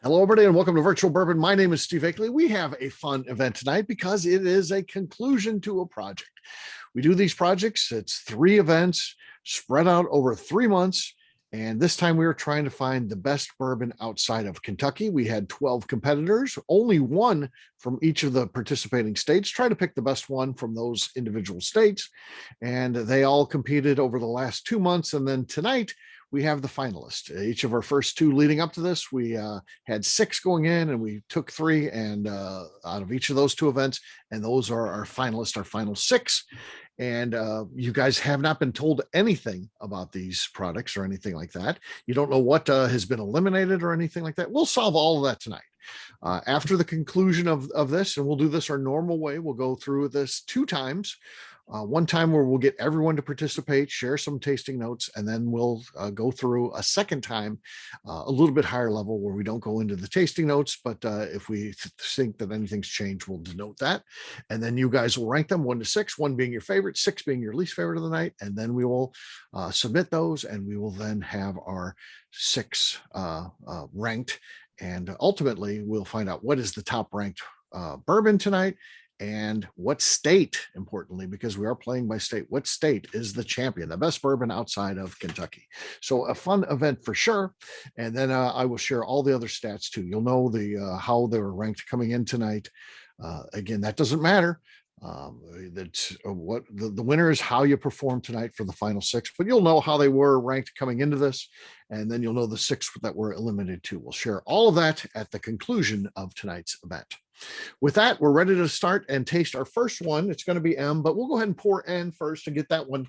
Hello, everybody, and welcome to Virtual Bourbon. My name is Steve Akley. We have a fun event tonight because it is a conclusion to a project. We do these projects, it's 3 events spread out over 3 months. And this time we were trying to find the best bourbon outside of Kentucky. We had 12 competitors, only one from each of the participating states. Try to pick the best one from those individual states. And they all competed over the last 2 months. And then tonight, we have the finalists. Each of our first 2 leading up to this, we had 6 going in, and we took 3 and out of each of those 2 events, and those are our finalists, our final 6. And you guys have not been told anything about these products or anything like that. You don't know what has been eliminated or anything like that. We'll solve all of that tonight. After the conclusion of this, and we'll do this our normal way, we'll go through this 2 times. One time where we'll get everyone to participate, share some tasting notes, and then we'll go through a second time, a little bit higher level where we don't go into the tasting notes, but if we think that anything's changed, we'll denote that. And then you guys will rank them 1 to 6, 1 being your favorite, 6 being your least favorite of the night. And then we will submit those, and we will then have our 6 ranked. And ultimately, we'll find out what is the top ranked bourbon tonight. And what state, importantly, because we are playing by state, what state is the champion, the best bourbon outside of Kentucky? So a fun event for sure. And then I will share all the other stats too. You'll know the how they were ranked coming in tonight. Again, that doesn't matter. That's what the winner is how you perform tonight for the final 6, but you'll know how they were ranked coming into this, and then you'll know the 6 that were eliminated too. We'll share all of that at the conclusion of tonight's event. With that, we're ready to start and taste our first one. It's going to be M, but we'll go ahead and pour N first to get that one,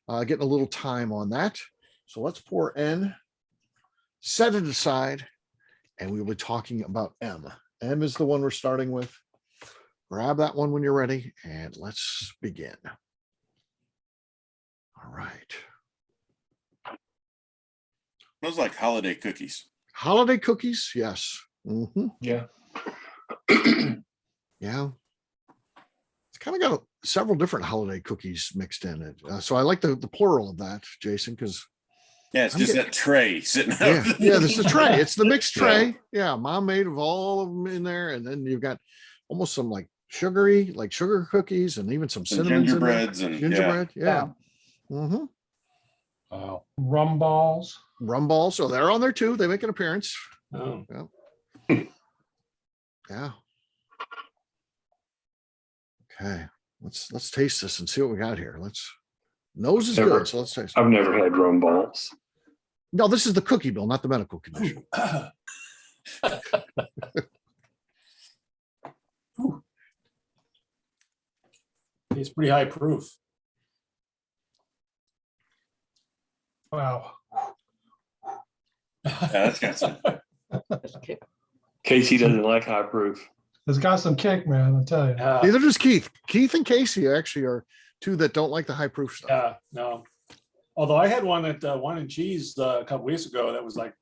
getting a little time on that. So let's pour N, set it aside, and we will be talking about M. M is the one we're starting with. Grab that one when you're ready, and let's begin. All right. Smells like holiday cookies. Holiday cookies, yes. Mm-hmm. Yeah. Yeah. It's kind of got several different holiday cookies mixed in it. So I like the plural of that, Jason, because yeah, it's just that tray sitting out. Yeah, this is a tray. It's the mixed tray. Yeah, Mom made of all of them in there, and then you've got almost some like sugary, like sugar cookies, and even some cinnamon gingerbreads and gingerbread. Yeah. Mm-hmm. Wow. Rum balls. Rum balls. So they're on there too. They make an appearance. Oh. Yeah. Yeah. Okay. Let's taste this and see what we got here. Nose is good, so let's taste it. I've never had rum balls. No, this is the cookie bill, not the medical condition. It's pretty high proof. Wow. Yeah, that's got some. Casey doesn't like high proof. It's got some kick, man, I tell you. Neither does Keith. Keith and Casey actually are 2 that don't like the high proof stuff. Yeah, no. Although I had one at Wine and Cheese a couple weeks ago that was like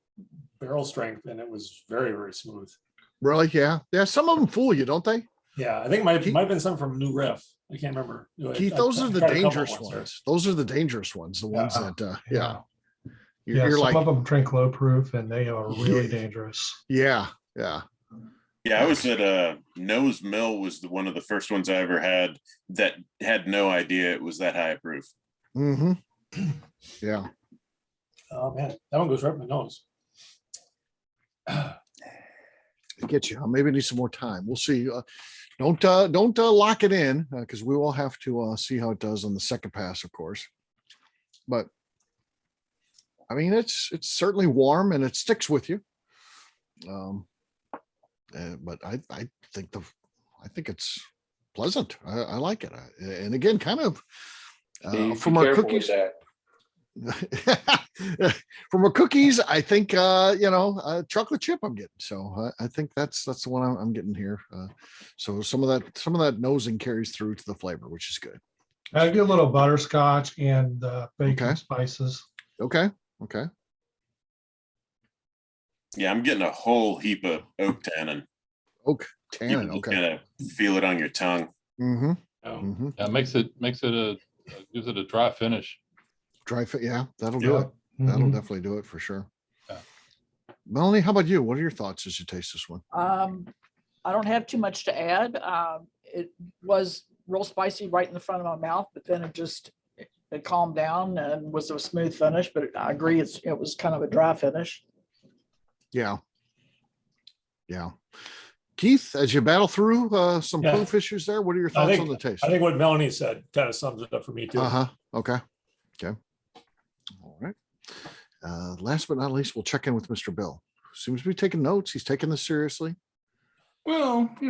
barrel strength, and it was very, very smooth. Really? Yeah. Yeah. Some of them fool you, don't they? Yeah, I think it might have been some from New Riff. I can't remember. Keith, those are the dangerous ones. Those are the dangerous ones. The ones that, You're some like, of them drink low proof, and they are really dangerous. Yeah. Yeah. Yeah, I was at Nose Mill was one of the first ones I ever had that had no idea it was that high proof. Mm-hmm. Yeah. Oh man, that one goes right in my nose. Get you. Maybe need some more time. We'll see. Don't lock it in because we will have to see how it does on the second pass, of course. But I mean, it's certainly warm and it sticks with you. But I think it's pleasant. I like it. And again, kind of from our cookies. From our cookies, I think chocolate chip I'm getting. So I think that's the one I'm getting here. So some of that nosing carries through to the flavor, which is good. I get a little butterscotch and bacon spices. Okay. Yeah, I'm getting a whole heap of oak tannin. Oak tannin. You Okay. kind of feel it on your tongue. Mm-hmm. Oh. Yeah, gives it a dry finish. Dry fit. Yeah, that'll do it. That'll definitely do it for sure. Yeah. Melanie, how about you? What are your thoughts as you taste this one? I don't have too much to add. It was real spicy right in the front of my mouth, but then it calmed down and was a smooth finish. But I agree, it was kind of a dry finish. Yeah. Yeah. Keith, as you battle through some Yeah. proof issues there, what are your I thoughts on the think, taste? I think what Melanie said kind of sums it up for me too. Uh-huh. Okay. Okay. All right. Last but not least, we'll check in with Mr. Bill. Seems to be taking notes. He's taking this seriously. Well, I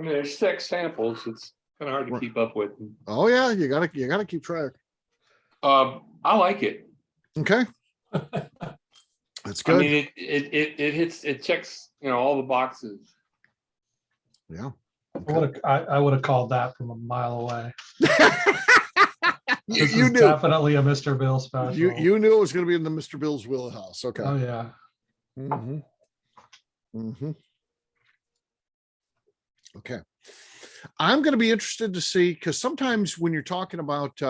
mean, there's 6 samples. It's kind of hard to Right. keep up with. Oh yeah, you gotta keep track. I like it. Okay. That's I good. mean, it checks, all the boxes. Yeah. I would have called that from a mile away. You, This you is knew. definitely a Mr. Bill special. You knew it was going to be in the Mr. Bill's wheelhouse. Okay. Oh yeah. Mm-hmm. Mm-hmm. Okay. I'm going to be interested to see, because sometimes when you're talking about,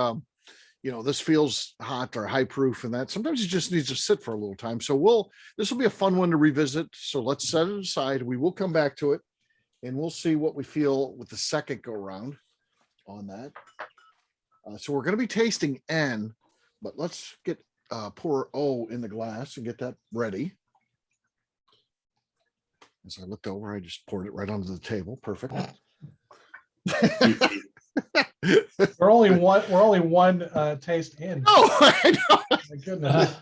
this feels hot or high proof and that, sometimes it just needs to sit for a little time. So this will be a fun one to revisit. So let's set it aside. We will come back to it and we'll see what we feel with the second go round on that. So we're going to be tasting N, but let's get pour O in the glass and get that ready. As I looked over, I just poured it right onto the table. Perfect. We're only one taste in. Oh, I know. My goodness.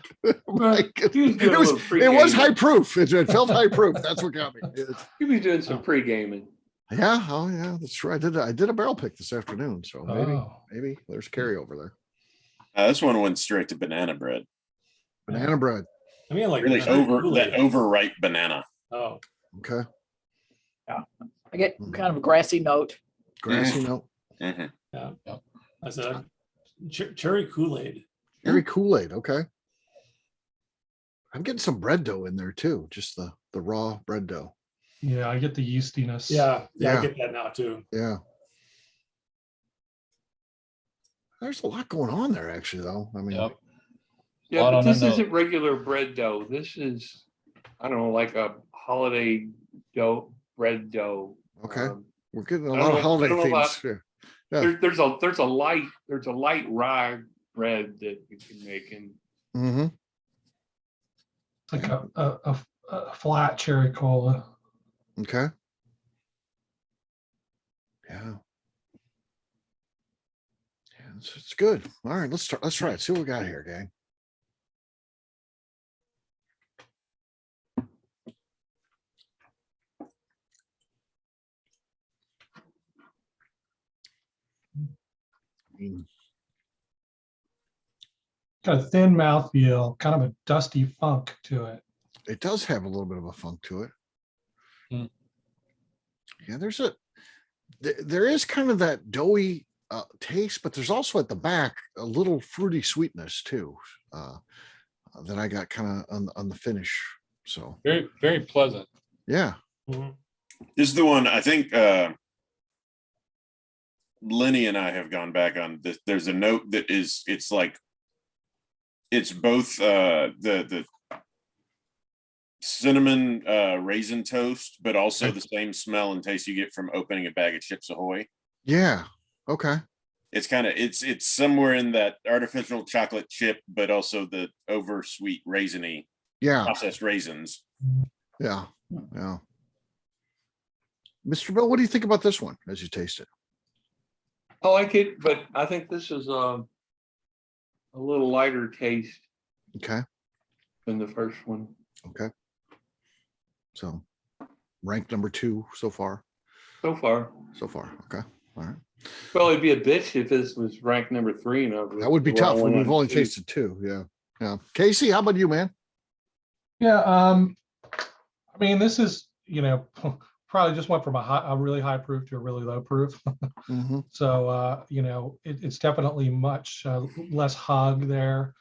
My He was goodness. doing a little It was pre-gaming. high proof. It felt high proof. That's what got me. He was doing some pre-gaming. Yeah. Oh, yeah. That's true. I did a barrel pick this afternoon, so Oh. maybe there's carryover there. This one went straight to banana bread. Banana bread. I mean, like Really Kool-Aid. overripe banana. Oh, Okay. I get kind of a grassy note. Grassy note. Mhm. I said cherry Kool-Aid. Very Kool-Aid. Okay. I'm getting some bread dough in there too. Just the raw bread dough. Yeah, I get the yeastiness. Yeah, Yeah. I get that now too. Yeah. There's a lot going on there, actually, though. I mean, Yep. Yeah, Lot but on the this note. isn't regular bread dough. This is, I don't know, like a holiday dough, bread dough. okay. Um, We're getting a I lot don't of know- I holiday don't know themes about- here. Yeah. there's a light rye bread that you can make, and Mm-hmm. It's like a flat cherry cola. Okay. Yeah. Yeah, it's good. All right, let's try it. See what we got here, gang. Mm, Got a thin mouthfeel, kind of a dusty funk to it. It does have a little bit of a funk to it. Hmm. Yeah, there is kind of that doughy taste, but there's also at the back a little fruity sweetness too, that I got kind of on the finish. So Very, very pleasant. yeah. Mhm. This is the one I think Lenny and I have gone back on. There's a note that it's both the cinnamon raisin toast, but also the same smell and taste you get from opening a bag of Chips Ahoy. Yeah. Okay. It's kind of it's somewhere in that artificial chocolate chip, but also the over sweet raisiny Yeah. processed raisins. Yeah. Yeah. Mr. Bill, what do you think about this one as you taste it? I like it, but I think this is a little lighter taste Okay. than the first one. Okay. So rank number 2 so far. So far. Okay. All right. Well, it'd be a bitch if this was ranked number 3. And That would be tough when we've only tasted 2. Yeah. Yeah. Casey, how about you, man? Yeah, I mean, this is, probably just went from a really high proof to a really low proof. Mhm. So, it's definitely much less hug there,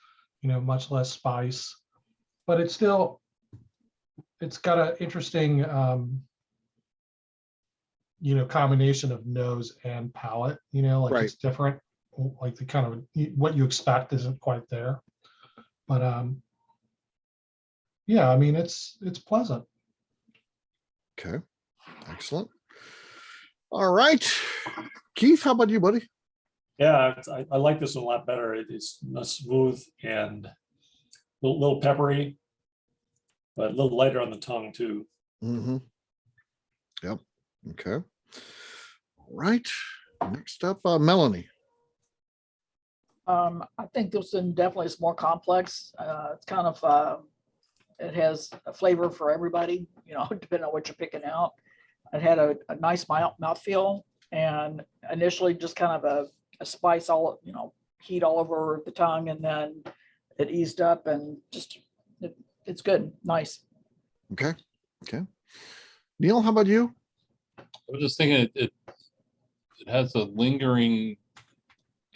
much less spice, but it's got an interesting, combination of nose and palate, like Right. it's different, like the kind of what you expect isn't quite there. But yeah, I mean, it's pleasant. Okay, excellent. All right, Keith, how about you, buddy? Yeah, I like this one a lot better. It's not smooth and a little peppery, but a little lighter on the tongue too. Mm-hmm. Yep. Okay. All right. Next up, Melanie. I think this one definitely is more complex. It's kind of, it has a flavor for everybody, you know, depending on what you're picking out. It had a nice mouthfeel, and initially just kind of a spice, all, you know, heat all over the tongue, and then it eased up and just, it's good, nice. Okay. Okay. Neil, how about you? I was just thinking it has a lingering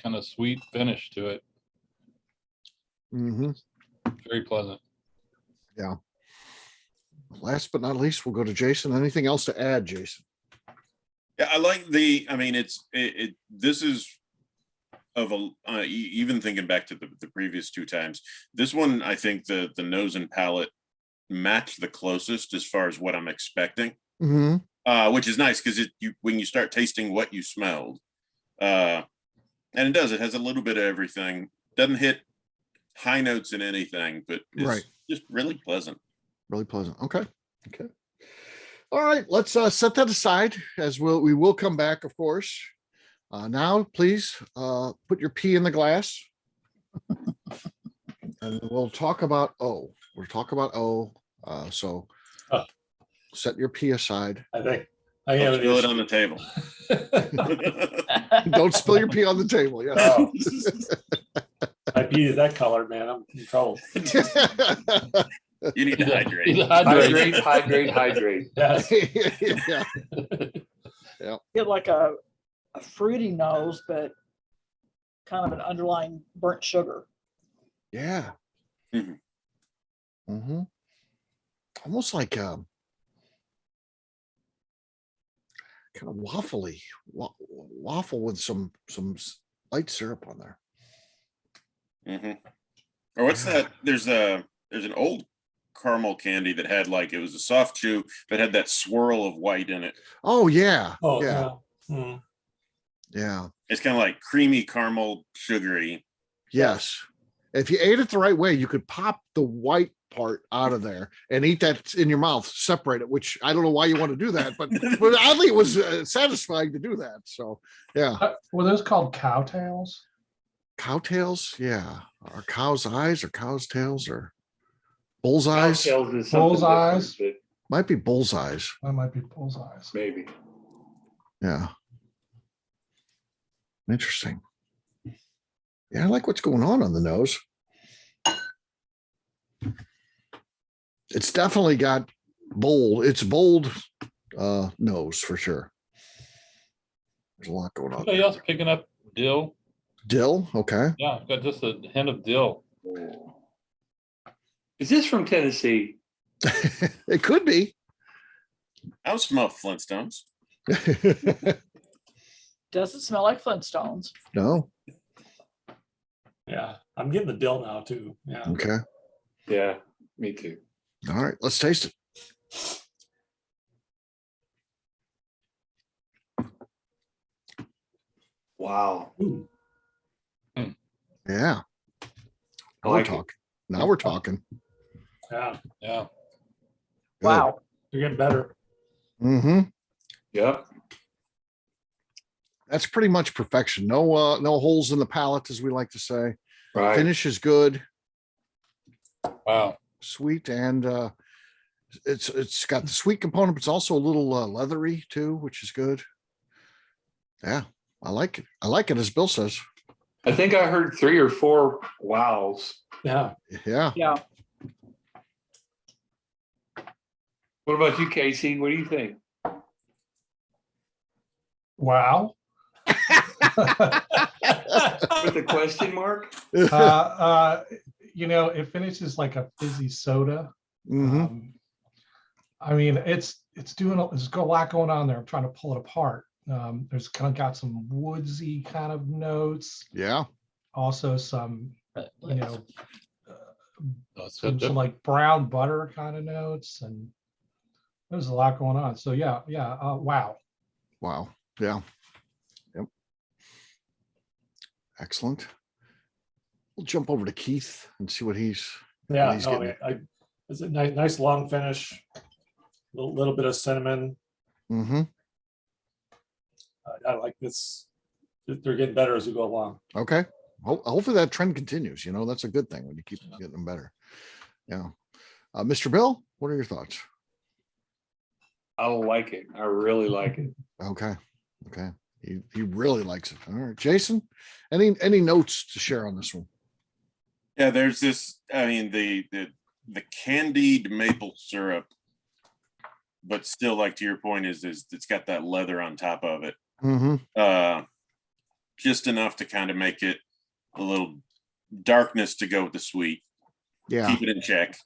kind of sweet finish to it. Mm-hmm. Very pleasant. Last but not least, we'll go to Jason. Anything else to add, Jason? Yeah, I like I mean, this is of a, even thinking back to the previous two times, this one, I think the nose and palate match the closest as far as what I'm expecting, which is nice because when you start tasting what you smelled, and it has a little bit of everything. Doesn't hit high notes in anything, but it's just really pleasant. Really pleasant. Okay. Okay. All right. Let's set that aside, as we will come back, of course. Now, please put your pee in the glass, and we'll talk about O. We'll talk about O. So set your pee aside. I think I have Spill it on the table. Don't spill your pee on the table. Yeah. Oh. I pee that color, man. I'm in trouble. You need to hydrate. Hydrate. Yes. Yeah. Get like a fruity nose, but kind of an underlying burnt sugar. Yeah. Mm-hmm. Almost like kind of waffly waffle with some light syrup on there. Or what's that? There's an old caramel candy that had it was a soft chew, but had that swirl of white in it. Oh yeah. Oh yeah. yeah. Yeah. It's kind of like creamy caramel, sugary. Yes. If you ate it the right way, you could pop the white part out of there and eat that in your mouth, separate it, which I don't know why you want to do that, but oddly it was satisfying to do that. So yeah. Were those called cowtails? Cowtails? Yeah. Are cows' eyes or cows' tails or bullseyes? Cocktails is something Bullseyes. different, Might be bullseyes. That might be bullseyes. but maybe. Yeah. Interesting. Yeah, I like what's going on the nose. It's definitely got bold. It's bold nose for sure. There's a lot going on. Anybody else picking up dill? Dill, okay. Yeah, I've got just a hint of dill. Is this from Tennessee? It could be. I don't smell Flintstones. Doesn't smell like Flintstones. No. Yeah. I'm getting the dill now too. Yeah. Okay. Yeah, me too. All right, let's taste it. Wow. Ooh. Yeah. I Now we're like it. talking. Now we're talking. Yeah. Yeah. Good. Wow. You're getting better. Mm-hmm. Yep. That's pretty much perfection. No holes in the palate, as we like to say. Right. Finish is good, Wow. sweet, and it's got the sweet component, but it's also a little leathery too, which is good. Yeah, I like it. I like it, as Bill says. I think I heard 3 or 4 wows. Yeah. Yeah. Yeah. What about you, Casey? What do you think? Wow. With a question mark? It finishes like a fizzy soda. Mm-hmm. I mean, there's got a lot going on there. I'm trying to pull it apart. There's kind of got some woodsy kind of notes. Yeah. Also some, That's some good. like brown butter kind of notes, and there's a lot going on. So yeah, wow. Wow. Yeah. Yep. Excellent. We'll jump over to Keith and see what he's. Yeah, he's no, getting. it's a nice long finish. Little bit of cinnamon. Mm-hmm. I like this. They're getting better as we go along. Okay. Hopefully that trend continues. You know, that's a good thing when you keep getting them better. Yeah. Mr. Bill, what are your thoughts? I like it. I really like it. Okay. Okay. He really likes it. All right. Jason, any notes to share on this one? Yeah, there's this, I mean, the candied maple syrup, but still, like to your point, is it's got that leather on top of it. Mm-hmm. Just enough to kind of make it a little darkness to go with the sweet. Yeah. Keep it in check.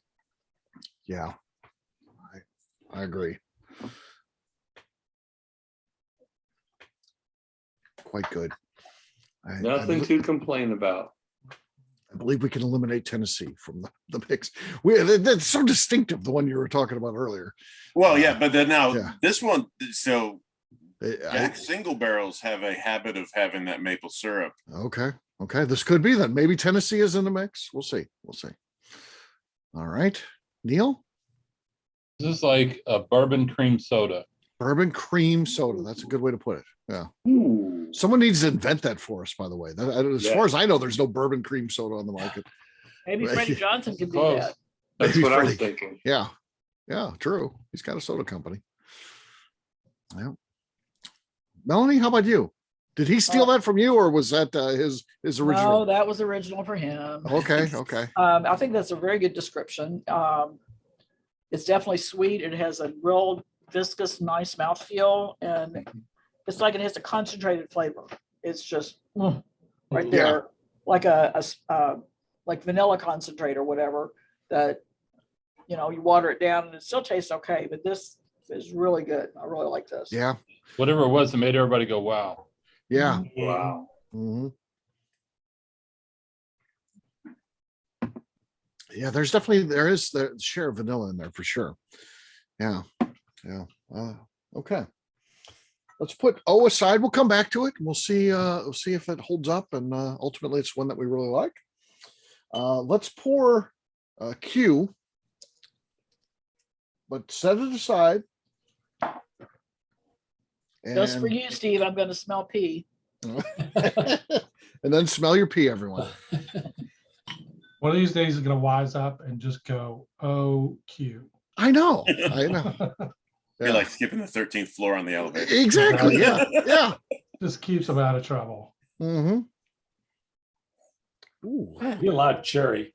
Yeah. I agree. Quite good. Nothing to complain about. I believe we can eliminate Tennessee from the mix. That's so distinctive, the one you were talking about earlier. Well, yeah, but then now yeah. this one, so I- Jack single barrels have a habit of having that maple syrup. Okay. Okay. This could be then. Maybe Tennessee is in the mix. We'll see. We'll see. All right. Neil? This is like a bourbon cream soda. Bourbon cream soda. That's a good way to put it. Yeah. Ooh. Someone needs to invent that for us, by the way. As Yeah. far as I know, there's no bourbon cream soda on the market. Maybe Right. Freddie Johnson could do Close. that. That's Maybe what I was Freddie. thinking. Yeah. Yeah. True. He's got a soda company. Yeah. Melanie, how about you? Did he steal that from you, or was that his No, original? that was original for him. Okay. Okay. I think that's a very good description. It's definitely sweet. It has a real viscous, nice mouthfeel, and it's like it has a concentrated flavor. It's just right Yeah. there, like like vanilla concentrate or whatever. That you water it down and it still tastes okay, but this is really good. I really like this. Yeah. Whatever it was that made everybody go, wow. Yeah. Wow. Mhm. Yeah, there is the share of vanilla in there for sure. Yeah. Yeah. Okay. Let's put O aside. We'll come back to it and we'll see if it holds up, and ultimately it's one that we really like. Let's pour Q, but set it aside. Just for you, Steve, I'm going to smell pee. And then smell your pee, everyone. One of these days is gonna wise up and just go, oh, cute. I know. I know. You're like skipping the 13th floor on the elevator. Exactly. Yeah. Yeah. Just keeps them out of trouble. Mm-hmm. Ooh, Be a lot of cherry.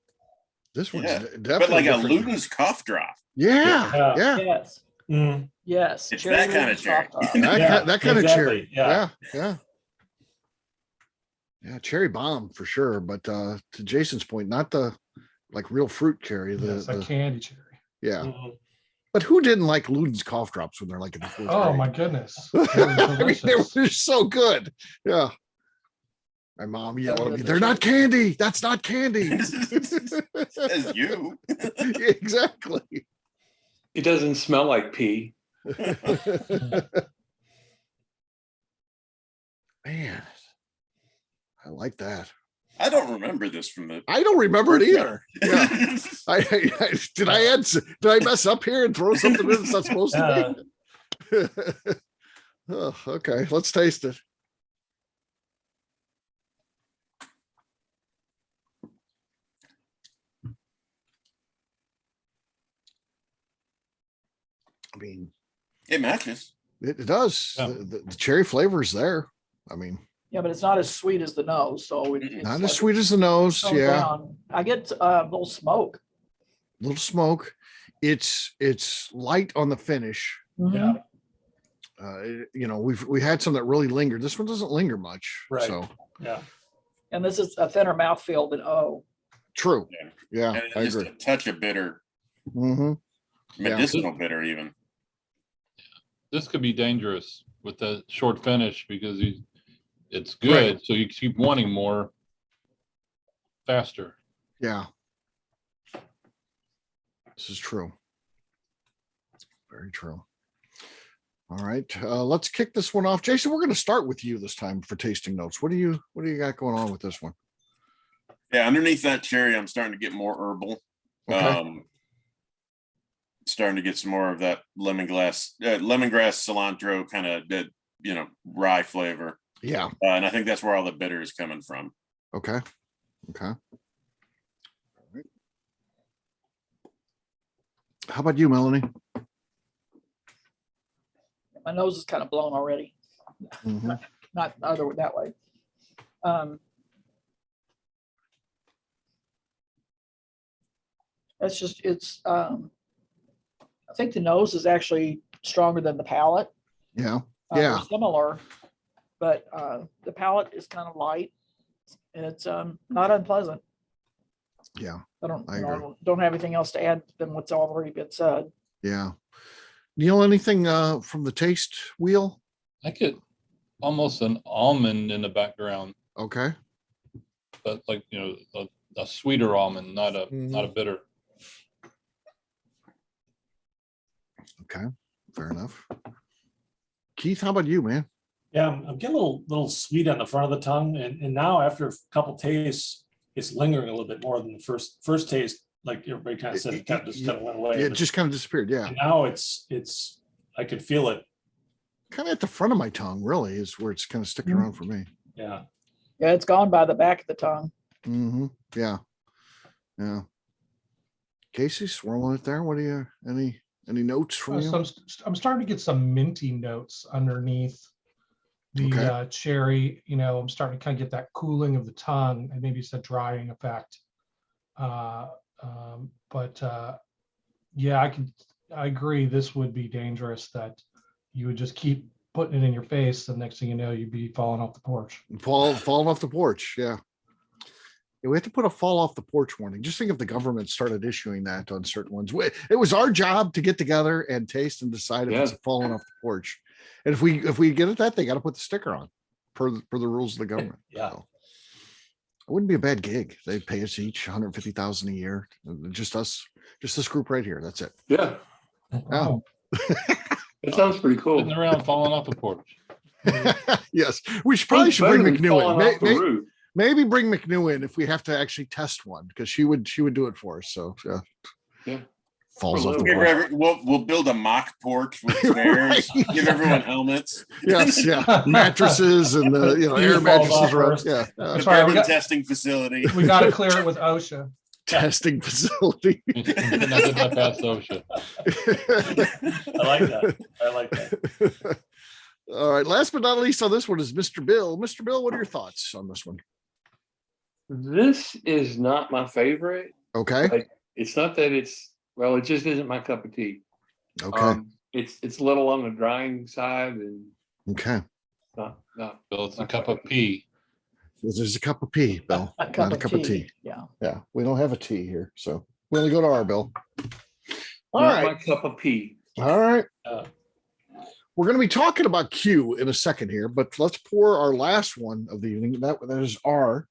this one's Yeah, definitely But like a different. Luden's cough drop. Yeah. Yeah. Yeah. Yes. Mm, Yes. It's that kind of cherry. That kind of exactly, cherry. yeah. Yeah. Yeah. Yeah. Cherry bomb for sure. But to Jason's point, not the like real fruit cherry. Yes, a The candy cherry. yeah. Mhm. But who didn't like Luden's cough drops when they're like in the fourth Oh grade? my goodness. They were I mean, they delicious. were so good. Yeah. My mom yelled at me, "They're not candy. That's not candy." Says you. Exactly. It doesn't smell like pee. Man, I like that. I don't remember this from the. I don't remember it either. Yeah. Did I mess up here and throw something in that's not supposed to be? Oh, okay, let's taste it. I mean, It matches. it does. Yeah. The cherry flavor is there. I mean, Yeah, but it's not as sweet as the nose. So it's not like as sweet as the nose. toned Yeah, down. I get a little smoke. little smoke. It's light on the finish. Yeah. We had some that really lingered. This one doesn't linger much. Right. So Yeah. And this is a thinner mouthfeel than O. true. Yeah. Yeah, And I just agree. a touch of bitter, Hmm. Yeah. medicinal bitter, even. This could be dangerous with the short finish because it's good. So you keep wanting more faster. Yeah. This is true. Very true. All right, let's kick this one off. Jason, we're going to start with you this time for tasting notes. What do you got going on with this one? Yeah, underneath that cherry, I'm starting to get more herbal. Okay. Starting to get some more of that lemongrass, cilantro kind of, rye flavor. Yeah. And I think that's where all the bitter is coming from. Okay. Okay. All right. How about you, Melanie? My nose is kind of blown already. Mhm. Not other that way. That's just, I think the nose is actually stronger than the palate. Yeah. They're Yeah. similar, but the palate is kind of light. And it's not unpleasant. Yeah. I don't, I you know, agree. don't have anything else to add than what's already been said. Yeah. Neil, anything from the taste wheel? I get almost an almond in the background, Okay. but like, a sweeter almond, not a bitter. Okay. Fair enough. Keith, how about you, man? Yeah, I'm getting a little sweet on the front of the tongue, and now after a couple tastes, it's lingering a little bit more than the first taste. Like everybody kind of said, it kind of just kind of went away. It but just kind of disappeared. Yeah. now it's I could feel it. Kind of at the front of my tongue, really, is where it's kind of sticking around for me. Yeah. Yeah, it's gone by the back of the tongue. Mm-hmm. Yeah. Yeah. Casey, swirling it there. What do you, any notes from you? So I'm starting to get some minty notes underneath the Okay. cherry. I'm starting to kind of get that cooling of the tongue, and maybe it's a drying effect. Yeah, I agree. This would be dangerous, that you would just keep putting it in your face. The next thing you know, you'd be falling off the porch. Falling off the porch. Yeah. Yeah, we have to put a fall off the porch warning. Just think if the government started issuing that on certain ones. It was our job to get together and taste and decide if it's falling off the porch. And if we get at that, they got to put the sticker on per the rules of the government. Yeah. So, it wouldn't be a bad gig. They'd pay us each 150,000 a year. Just this group right here. That's it. Yeah, Oh. that sounds pretty cool. Sitting around falling off the porch. Yes, we probably should bring Better than McNew falling in. off the roof. Maybe bring McNew in if we have to actually test one, because she would do it for us. So Yeah. falls off the Give porch. we'll build a mock porch with chairs, Right. give everyone helmets. Yes, yeah, mattresses and the air falls mattresses off around. first. Yeah, The That's right. bourbon testing facility. We got to clear it with OSHA. testing facility. Nothing that past OSHA. I like that. I like that. All right. Last but not least on this one is Mr. Bill. Mr. Bill, what are your thoughts on this one? This is not my favorite. Okay. It's not that it just isn't my cup of tea. Okay. It's a little on the drying side, and Okay. not Bill, it's a cup of pee. There's a cup of tea, Bill. A Not a cup of tea. Yeah. Yeah. We don't have a tea here. So we only go to our Bill. All not right. my cup of tea. All right. Uh, We're going to be talking about Q in a second here, but let's pour our last one of the evening. That is R.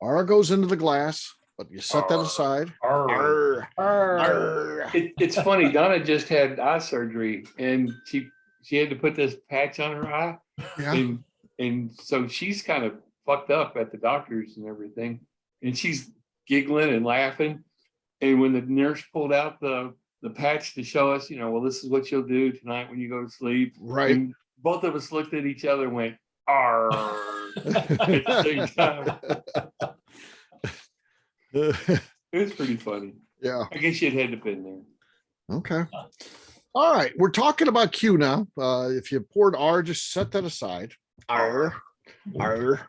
R goes into the glass, but you set that aside. Arr. Arr. It's funny. Donna just had eye surgery, and she had to put this patch on her eye, Yeah. and so she's kind of fucked up at the doctors and everything, and she's giggling and laughing. And when the nurse pulled out the patch to show us, well, this is what you'll do tonight when you go to sleep. Right. And both of us looked at each other and went, "Arr!" at the same time. It was pretty funny. Yeah. I guess you'd had to been there. Okay. All right. We're talking about Q now. If you poured R, just set that aside. R. R.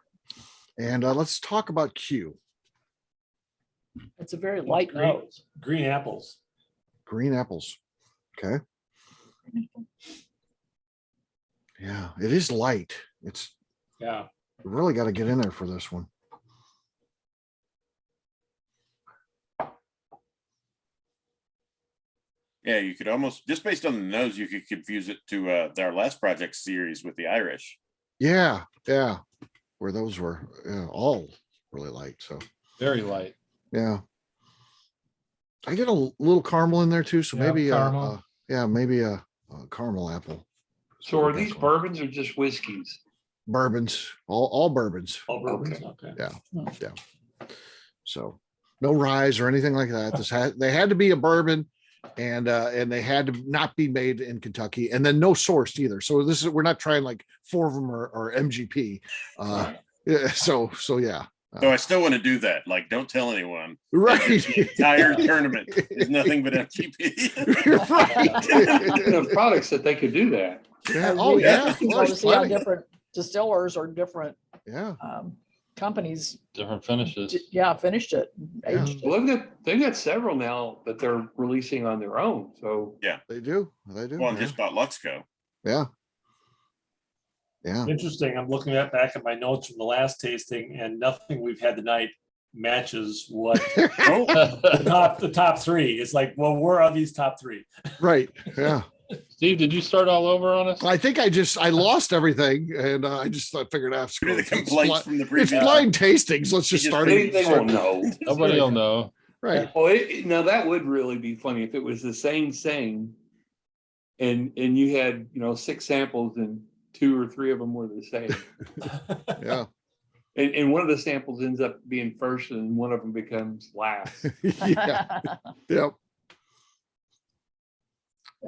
And let's talk about Q. It's a very light Green. nose. Green apples. Green apples. Okay. Yeah, it is light. It's Yeah. really got to get in there for this one. Yeah, you could almost, just based on the nose, you could confuse it to our last project series with the Irish. Yeah. Yeah. Where those were all really light. So Very light. yeah. I get a little caramel in there too. So Yeah, maybe, caramel. maybe a caramel apple. So are Get that these going. bourbons or just whiskeys? Bourbons, all bourbons. All bourbons, Okay. okay. So no ryes or anything like that. They had to be a bourbon, and they had to not be made in Kentucky, and then no sourced either. So we're not trying like 4 of them or MGP. Yeah, so yeah. So I still want to do that. Like, don't tell anyone. Right. The entire tournament is nothing but MGP. Right. Enough products that they could do that. Yeah. Oh yeah. You Well, to there's see how plenty. different distillers or different Yeah. companies, Different finishes. finished it, Yeah. aged it. Well, they've got several now that they're releasing on their own. So They do. They do. Well, yeah. just about Luxco. Yeah. Yeah. Interesting. I'm looking back at my notes from the last tasting, and nothing we've had tonight matches what Oh, the top three. It's like, well, where are these top three? Right. Yeah. Steve, did you start all over on us? I think I lost everything, and I figured out what are the complaints from the it's previous? blind tastings. Let's just You just start they, it. they won't know. Nobody will know. Right. Well, now that would really be funny if it was the same thing, and you had 6 samples and 2 or 3 of them were the same, Yeah. and one of the samples ends up being first and one of them becomes last. Yeah. Yep.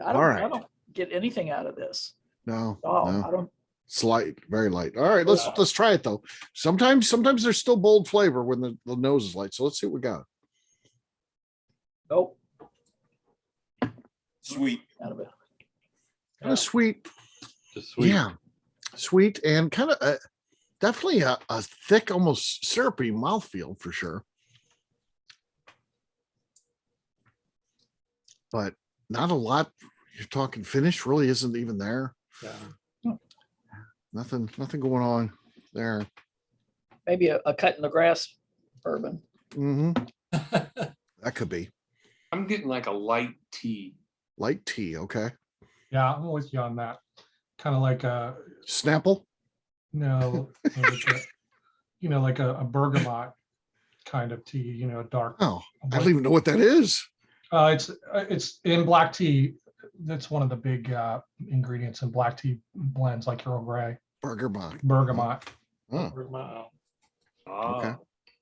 I All right. don't get anything out of this. No. Oh, no. I don't. It's light, very light. All right, let's Yeah. try it though. Sometimes there's still bold flavor when the nose is light. So let's see what we got. Nope. Sweet. Out of it. Kind of sweet. Just sweet. Yeah. Sweet and kind of definitely a thick, almost syrupy mouthfeel for sure. But not a lot. You're talking finish really isn't even there. Yeah. Nothing going on there. Maybe a cut in the grass bourbon. Hmm. That could be I'm getting like a light tea. light tea. Okay. Yeah, I'm with you on that. Kind of like a, Snapple. no, like a bergamot kind of tea, dark. Oh, I don't even know what that is. It's in black tea. That's one of the big ingredients in black tea blends, like Earl Grey, Bergamot. bergamot. Oh, Wow. okay.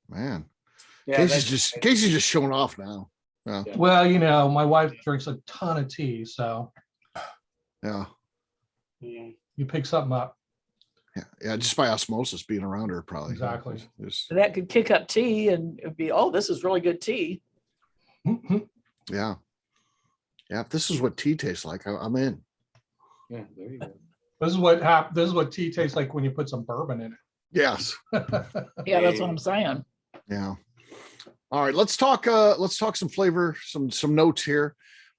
Man. Yeah, Casey's just showing off now. Yeah. Yeah. Well, my wife drinks a ton of tea, so Yeah. Mm. you pick something up. Yeah. Just by osmosis being around her, probably. Exactly. Just- That could kick up tea and it'd be, oh, this is really good tea. yeah. Yeah. If this is what tea tastes like, I'm in. Yeah, there you go. This is what tea tastes like when you put some bourbon in Yes. Yeah, that's what I'm saying. Yeah. All right. Let's talk some flavor, some notes here.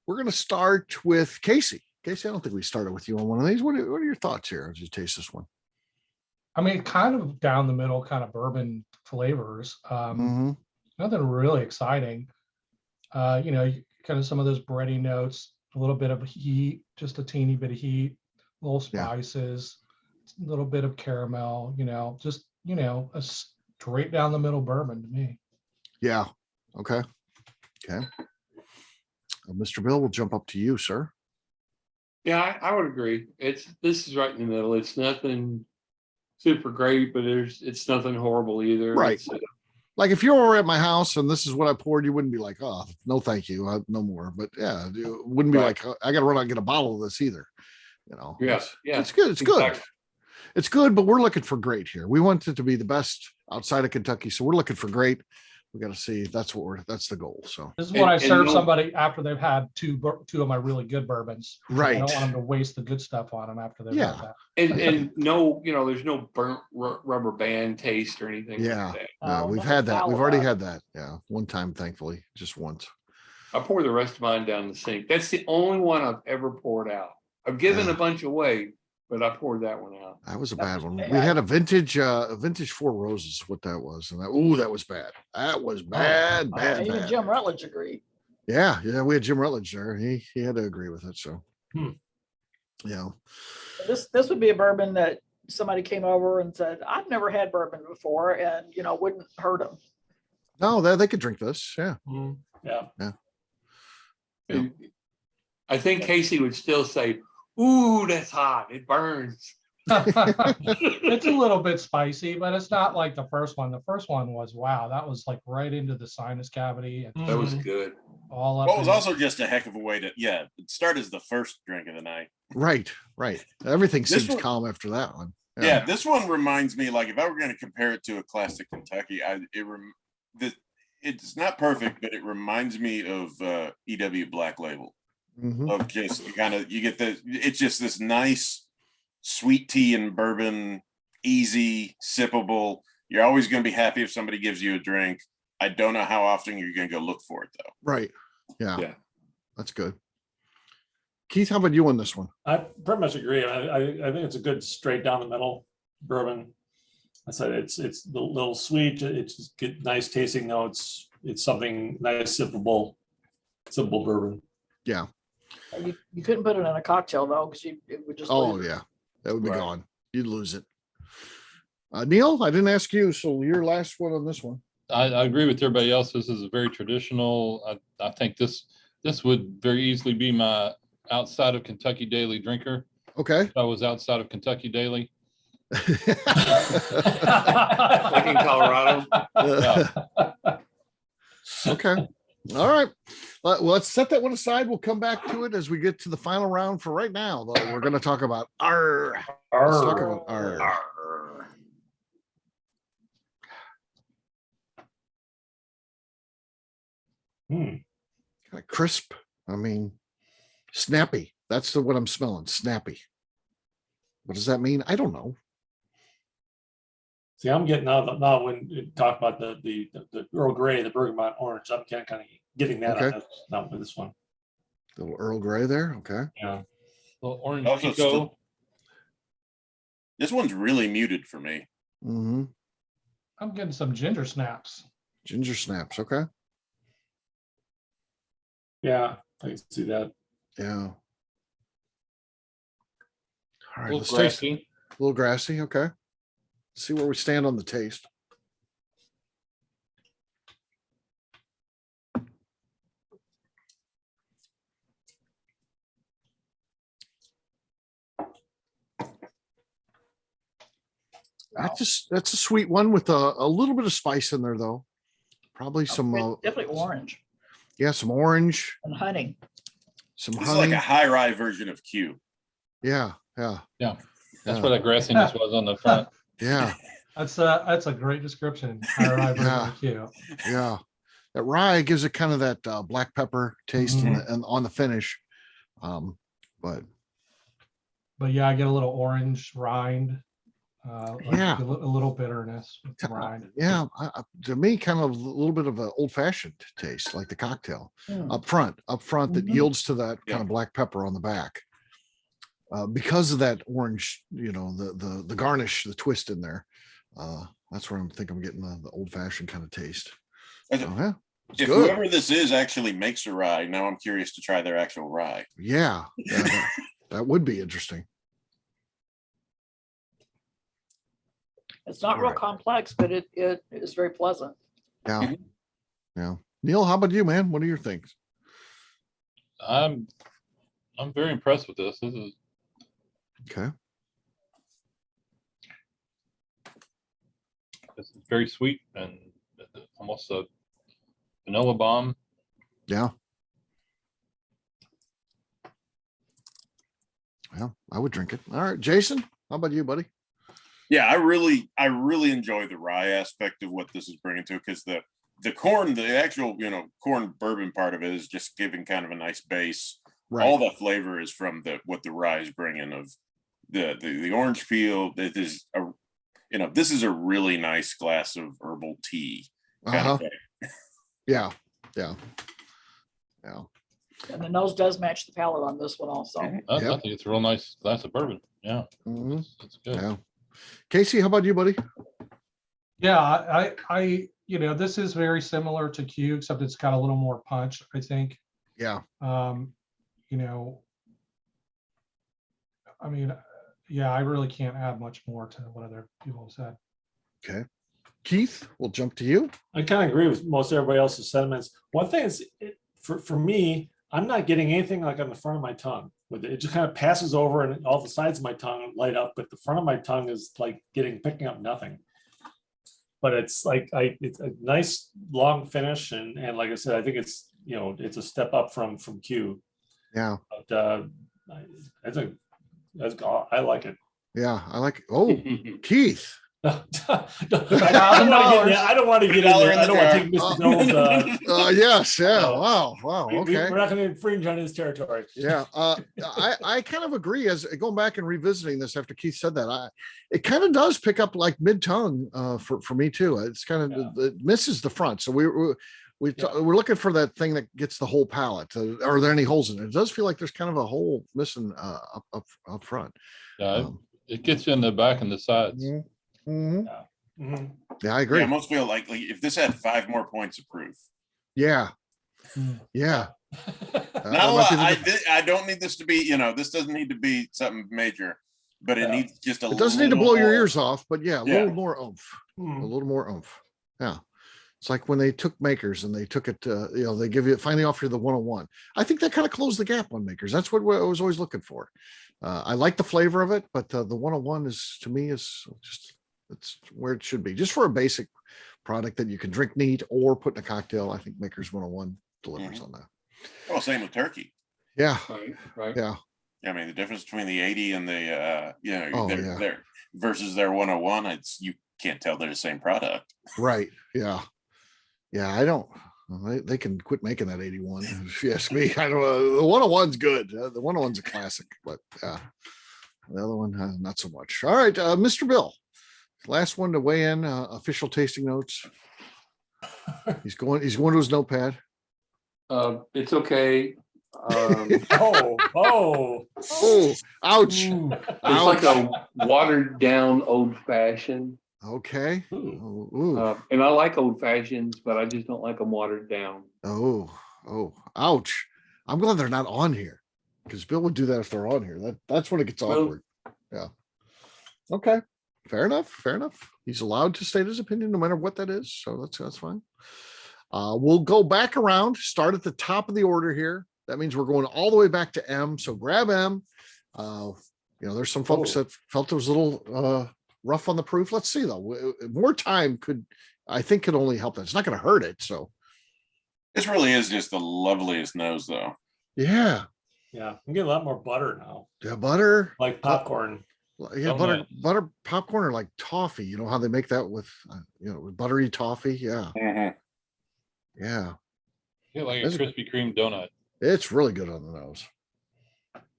We're going to start with Casey. Casey, I don't think we started with you on one of these. What are your thoughts here as you taste this one? I mean, kind of down the middle kind of bourbon flavors. Mhm. Nothing really exciting. Kind of some of those bready notes, a little bit of heat, just a teeny bit of heat, little Yeah. spices, a little bit of caramel, just, a straight down the middle bourbon to me. Yeah. Okay. Okay. Mr. Bill, we'll jump up to you, sir. Yeah, I would agree. This is right in the middle. It's nothing super great, but it's nothing horrible either. Right. It's, Like if you were at my house and this is what I poured, you wouldn't be like, oh, no, thank you. No more. But yeah, you wouldn't be Right. like, I got to run out and get a bottle of this either. Yeah, It's- yeah, It's good. It's good. exactly. It's good, but we're looking for great here. We want it to be the best outside of Kentucky. So we're looking for great. We got to see. That's the goal. So, This is what I And serve no- somebody after they've had two of my really good bourbons. I right. don't want them to waste the good stuff on them after they've Yeah. had that. And no, there's no burnt rubber band taste or anything. Yeah. Like that. We've nothing had that. foul We've already about had that. Yeah. One time, thankfully, just once. I pour the rest of mine down the sink. That's the only one I've ever poured out. I've given Yeah. a bunch away, but I poured that one out. That was a That bad was one. bad. We had a vintage Four Roses, what that was. And that was bad. That was bad, bad, Even bad. Jim Rutledge agreed. Yeah. We had Jim Rutledge there. He had to agree with it. So, Hmm. yeah. This would be a bourbon that somebody came over and said, I've never had bourbon before, and wouldn't hurt them. No, they could drink this. Yeah. Mm. Yeah. And I think Casey would still say, "Ooh, that's hot. It burns." It's a little bit spicy, but it's not like the first one. The first one was, wow, that was like right into the sinus cavity and That was Mhm. good. all up. Well, it was in- also just a heck of a way to, start as the first drink of the night. Right. Everything This seems one- calm after that one. Yeah, this one reminds me, like, if I were going to compare it to a classic Kentucky, it's not perfect, but it reminds me of EW Black Label. Mhm. Of just you get it's just this nice sweet tea and bourbon, easy, sippable. You're always going to be happy if somebody gives you a drink. I don't know how often you're going to go look for it though. Right. Yeah. Yeah. That's good. Keith, how about you on this one? I pretty much agree. I think it's a good straight down the middle bourbon. I said it's a little sweet. It's just good, nice tasting notes. It's something nice, sippable bourbon. Yeah. You couldn't put it in a cocktail though, because it would just. Oh lose it. yeah. That would be Right. gone. You'd lose it. Neil, I didn't ask you, so your last one on this one. I agree with everybody else. This is a very traditional. I think this would very easily be my outside of Kentucky Daily drinker. Okay. If I was outside of Kentucky Daily. Like in Colorado. Okay. All right. Well, let's set that one aside. We'll come back to it as we get to the final round. For right now, though, we're going to talk about our. Let's talk about our. Kind of crisp. I mean, snappy. That's what I'm smelling. Snappy. What does that mean? I don't know. See, I'm getting now when you talk about the Earl Grey, the Bergamot Orange, I'm kind of getting that. Okay. On not with this one. Little Earl Grey there. Okay. Yeah. Little orange Also pico. still- This one's really muted for me. Mm-hmm. I'm getting some ginger snaps. Ginger snaps. Okay. Yeah, I can see that. Yeah. All right. Little Let's taste it. grassy. A little grassy. Okay. See where we stand on the taste. That's a sweet one with a little bit of spice in there though. Probably some Definitely orange some orange, and honey. some This is honey. like a high rye version of Q. Yeah. That's Yeah. where that grassiness was on the front. Yeah. That's a great description. Yeah. That rye gives it kind of that black pepper taste and on the finish. But yeah, I get a little orange rind. Yeah. a little bitterness with the rind. yeah, to me, kind of a little bit of an old fashioned taste, like the cocktail Mm. up front that Mhm. yields to that Yeah. kind of black pepper on the back. Because of that orange, the garnish, the twist in there. That's where I'm getting the old fashioned kind of taste. Okay. So, yeah, it's If good. whoever this is actually makes a rye, now I'm curious to try their actual rye. Yeah, that would be interesting. It's not All real right. complex, but it is very pleasant. Yeah. Mhm. Yeah. Neil, how about you, man? What are your things? I'm very impressed with this. This is Okay. it's very sweet and almost a vanilla bomb. Yeah. Well, I would drink it. All right, Jason, how about you, buddy? Yeah, I really enjoy the rye aspect of what this is bringing to it, because the corn, the actual corn bourbon part of it is just giving kind of a nice base. Right. All the flavor is from what the rye is bringing of the orange peel. It is this is a really nice glass of herbal tea. Kind of thing. Yeah. And the nose does match the palate on this one also. Mhm. I Yep. think it's a real nice glass of bourbon. Yeah, Mhm. it's good. Yeah. Casey, how about you, buddy? Yeah, I this is very similar to Q, except it's got a little more punch, I think. Yeah. I mean, yeah, I really can't add much more to what other people have said. Okay. Keith, we'll jump to you. I kind of agree with most everybody else's sentiments. One thing is, for me, I'm not getting anything like on the front of my tongue. With it just kind of passes over and all the sides of my tongue light up, but the front of my tongue is like picking up nothing. But it's like it's a nice long finish, and like I said, I think it's it's a step up from Q. Yeah. But I like it. Yeah. I like, oh, Keith. I don't want to get in there. I don't want to take Mr. Bill's. Yes. Yeah. No. Wow. We're Okay. not going to infringe on his territory. Yeah. I kind of agree, as going back and revisiting this after Keith said that, it kind of does pick up like mid tongue for me too. It's kind of, it misses the front. So we're looking for that thing that gets the whole palate. Are there any holes in it? It does feel like there's kind of a hole missing up front. Yeah, it gets you in the back and the sides. Mm-hmm. Mhm. Yeah, I agree. I almost feel like if this had 5 more points of proof. Yeah. Yeah. I don't need this to be, this doesn't need to be something major, but it needs just It doesn't need to blow your ears off, but yeah, a Yeah. little more oomph. A Hmm. little more oomph. Yeah. It's like when they took Makers and they took it, they give you, finally offer you the 101. I think that kind of closed the gap on Makers. That's what I was always looking for. I like the flavor of it, but the 101 is, to me, is just, it's where it should be. Just for a basic product that you can drink neat or put in a cocktail. I think Makers 101 delivers on that. Well, same with turkey. Yeah. Right. Yeah. I mean, the difference between the 80 and the, Oh, their, yeah. their versus their 101, you can't tell they're the same product. Right. Yeah. Yeah. I don't, they can quit making that 81. If you ask me, I don't know. The 101's good. The 101's a classic, but yeah, the other one, not so much. All right. Mr. Bill, last one to weigh in, official tasting notes. He's going to his notepad. It's okay. Oh, ouch. Ooh. It's like a watered down old fashioned. Okay. Ooh. Ooh. And I like old fashions, but I just don't like them watered down. Oh, ouch. I'm glad they're not on here, because Bill would do that if they're on here. That's when it gets Well- awkward. Yeah. Okay. Fair enough. He's allowed to state his opinion no matter what that is. So that's fine. We'll go back around, start at the top of the order here. That means we're going all the way back to M. So grab M. There's some folks that felt it was a little rough on the proof. Let's see though. More time could only help that. It's not going to hurt it. So This really is just the loveliest nose, though. yeah. Yeah, I'm getting a lot more butter now, Yeah, butter. like popcorn. Yeah, Oh, butter, nice. butter popcorn are like toffee. You know how they make that with, with buttery toffee. Yeah, Mhm. yeah. Yeah, like a That's- Krispy Kreme donut. It's really good on the nose.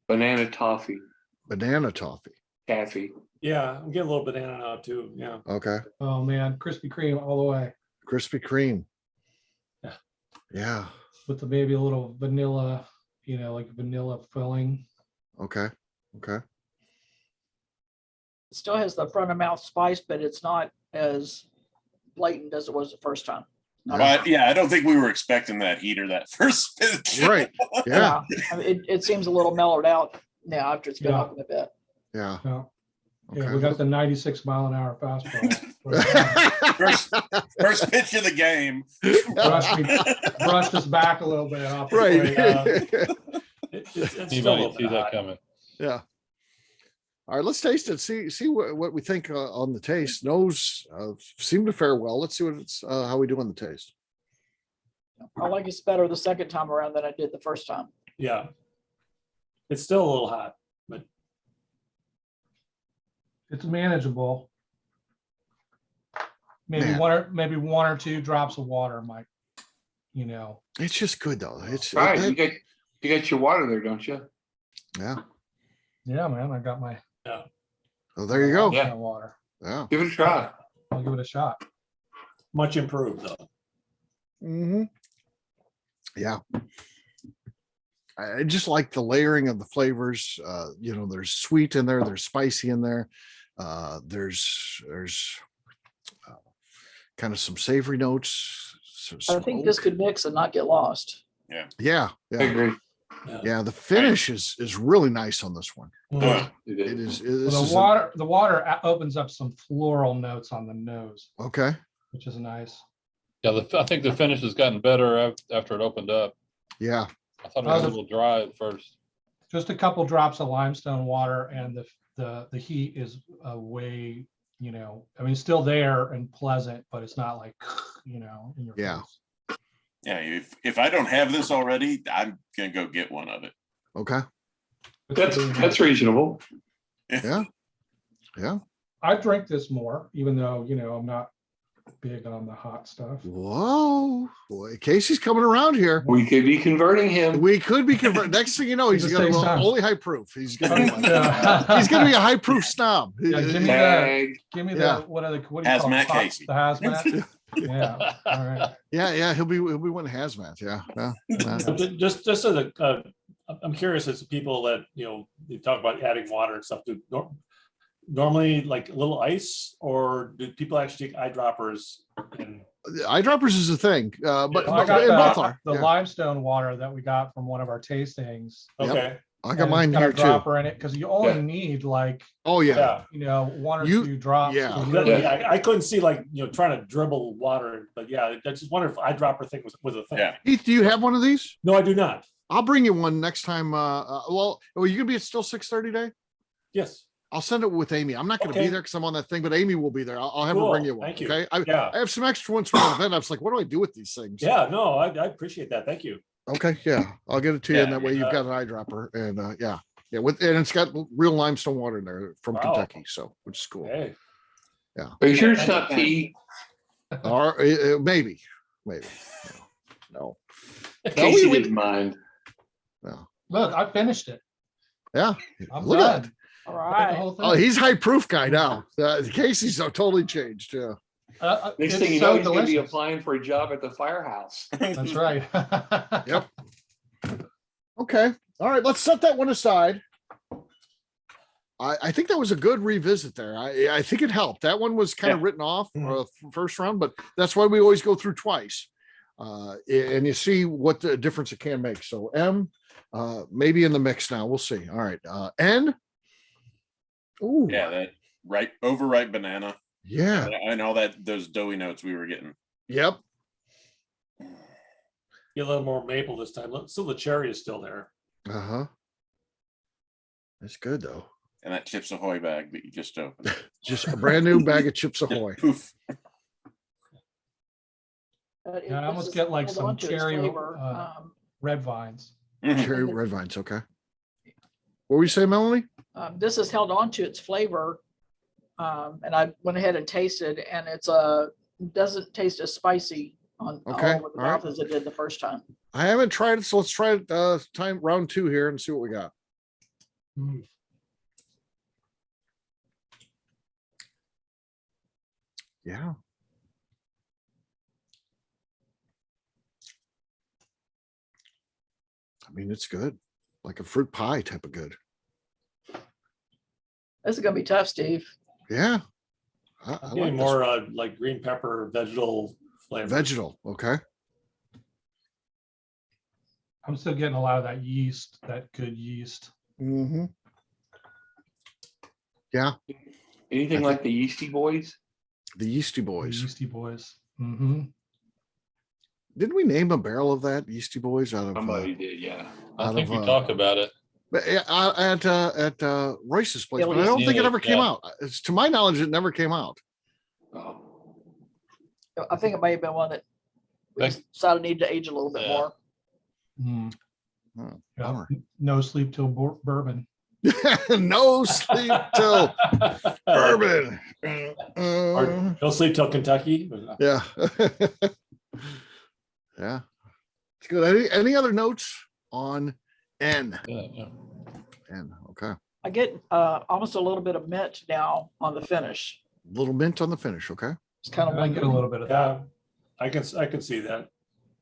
Banana toffee, Banana toffee. taffy. Yeah, I'm getting a little banana now too. Yeah. Okay. Oh man, Krispy Kreme all the way Krispy Kreme. Yeah. Yeah. with maybe a little vanilla, like vanilla filling. Okay. Okay. It still has the front of mouth spice, but it's not as blatant as it was the first time. But yeah, I don't think we were expecting that heater that first spin. Right. Yeah. I mean, it seems a little mellowed out now after it's been Yeah. open a bit. Yeah. Yeah, yeah, Okay. we got the 96 mile an hour fastball. First pitch of the game. Brushed us back a little bit off. the Right. plate. It's You still a might little see bit that hot. coming. Yeah. All right, let's taste it. See what we think on the taste. Nose seem to fare well. Let's see what it's how we do on the taste. I like it's better the second time around than I did the first time. Yeah. It's still a little hot, but It's manageable. Maybe Man. one or two drops of water might, It's just good though. It's All right, you got your water there, don't you? yeah. Yeah, man, I got my Oh, there you go. Yeah. my water. Yeah. Give it a try. I'll give it a shot. much improved though. Mm-hmm. Yeah. I just like the layering of the flavors. There's sweet in there, there's spicy in there. There's kind of some savory notes. I think this could mix and not get lost. Yeah. I agree. Yeah. The finish is really nice on this one. Uh, It It is. is. This Well, is the water opens up some floral notes on the nose, okay. which is nice. Yeah, I think the finish has gotten better after it opened up. Yeah. I thought it was a little dry at first. Just a couple drops of limestone water, and the heat is way, I mean, still there and pleasant, but it's not like, in your Yeah. face. Yeah, if I don't have this already, I'm gonna go get one of it. Okay. That's reasonable. Yeah. Yeah. I drink this more, even though, I'm not big on the hot stuff. Whoa. Boy, Casey's coming around here. We could be converting him. We could be converted. Next thing you know, he's Just going to takes go time. only high proof. He's going to Yeah. he's going to be a high proof snob. Yeah, give me Tag. Give me Yeah. what do you call it? Hazmat Hot- Casey. The hazmat. Yeah. All right. Yeah. He'll be one hazmat. Yeah. Just as a, I'm curious as to people that, they talk about adding water and stuff. Normally like a little ice, or do people actually take eyedroppers? And Eyedroppers is a thing, but Well, I got both are. the Yeah. limestone water that we got from one of our tastings. Yep. okay, I got and mine it's got here a too. dropper in it because you only Yeah. need like, Oh yeah. yeah. one or You- two drops. yeah. to Yeah, really- I couldn't see like, trying to dribble water, but yeah, I just wonder if eyedropper thing was a thing. Yeah. Heath, do you have one of these? No, I do not. I'll bring you one next time. Well, are you gonna be at still 6:30 day? Yes. I'll send it with Amy. I'm not going to be Okay. there because I'm on that thing, but Amy will be there. I'll have her Cool. bring you one. Thank you. Okay. Yeah. I have some extra ones from the event. I was like, what do I do with these things? Yeah, no, I appreciate that. Thank you. Okay. Yeah. I'll get it to you. And Yeah, that way you've got an eyedropper. And yeah. Yeah. And it's got real limestone water in there from Wow. Kentucky. So, which is cool. Hey, Are you sure it's not pee? Or maybe. No. Casey we- didn't mind. No. Look, I finished it. Yeah. I'm Look at that. done. All I got the right. whole thing. Oh, he's high proof guy now. Casey's totally changed. Yeah. Next It's thing you so know, he's gonna be delicious. applying for a job at the firehouse. That's right. Yep. Okay. All right. Let's set that one aside. I think that was a good revisit there. I think it helped. That one was kind of written off first round, but that's why we always go through twice. And you see what the difference it can make. So M, maybe in the mix now. We'll see. All right. N. Ooh. Yeah, that overripe banana Yeah. and all those doughy notes we were getting. Yep. get a little more maple this time. Still, the cherry is still there. Uh-huh. That's good though. And that Chips Ahoy bag that you just opened. Just a brand new bag of Chips Ahoy. Poof. Yeah, I almost get like some cherry red vines. Cherry red vines. Okay. What were you saying, Melanie? This has held on to its flavor. And I went ahead and tasted, and it's doesn't taste as spicy on Okay, all over the all right. mouth as it did the first time. I haven't tried it, so let's try it round 2 here and see what we got. Yeah. I mean, it's good. Like a fruit pie type of good. This is gonna be tough, Steve. Yeah. I Getting like more like green pepper vegetal flavor. vegetal. Okay. I'm still getting a lot of that yeast, that good yeast. Mm-hmm. Anything like the Yeasty Boys? The Yeasty The Boys. Yeasty Boys. Mm-hmm. Didn't we name a barrel of that Yeasty Boys out of Somebody did, yeah. I think we of, talked about it. at Royce's place, but I Yes. don't think it Yeah, ever came yeah. out. It's, to my knowledge, it never came out. Oh, I think it may have been one that we Thanks. decided needed to age a little bit Yeah. more. Mm. Oh, Yeah. bummer. No sleep till bourbon. No sleep till bourbon. Or no sleep till Kentucky. Yeah. Yeah. It's good. Any other notes on N? Yeah, yeah. N. Okay. I get almost a little bit of mint now on the finish. Little mint on the finish. Okay. It's kind of I get a little bit of that. Yeah, I can see that.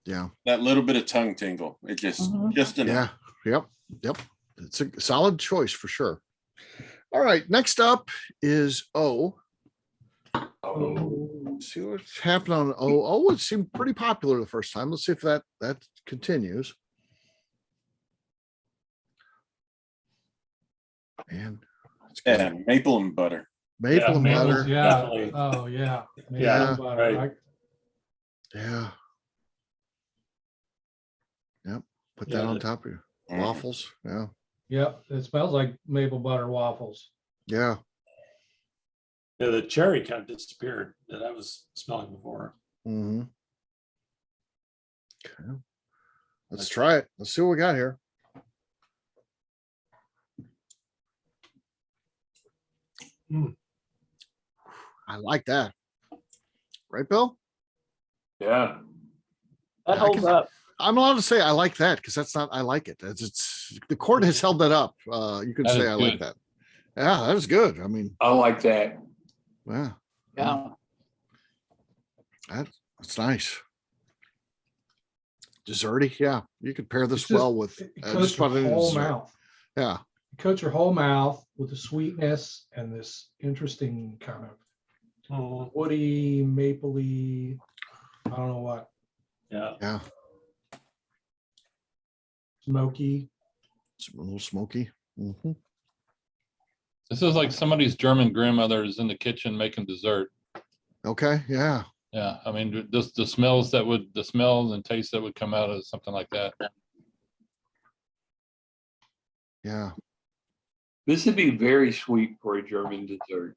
Yeah. That little bit of tongue tingle. It just enough. Yeah. Yep. It's a solid choice for sure. All right. Next up is O. oh, Let's see what's happened on O. O, it seemed pretty popular the first time. Let's see if that continues. And it's good. Yeah, maple and butter. Maple Yeah, and maples, butter. Yeah. Definitely. Oh, yeah. Maple Yeah, and butter. right. Yeah. Yep. Put Yeah, that on the- top of your Mhm. waffles. Yeah. Yep, it smells like maple butter waffles. Yeah. Yeah, the cherry kind of disappeared that I was smelling before. Mm-hmm. Okay. Let's try it. Let's see what we got here. Mm. I like that. Right, Bill? Yeah. That I holds can- up. I'm allowed to say I like that because that's not, I like it. It's the court has held that up. You can That say is I like good. that. Yeah, that is good. I mean, I like that. yeah, Yeah. that's nice. Desserty, yeah. You could pair this It's just- well with It just coats your about any whole dessert. mouth. Yeah, It coats your whole mouth with the sweetness and this interesting kind of Mm, woody, mapley, I don't know what, yeah. yeah. smoky. It's a little smoky. Mhm. This is like somebody's German grandmother is in the kitchen making dessert. Okay, yeah. Yeah, I mean, just the smells and tastes that would come out of something like that. Yeah. This would be very sweet for a German dessert.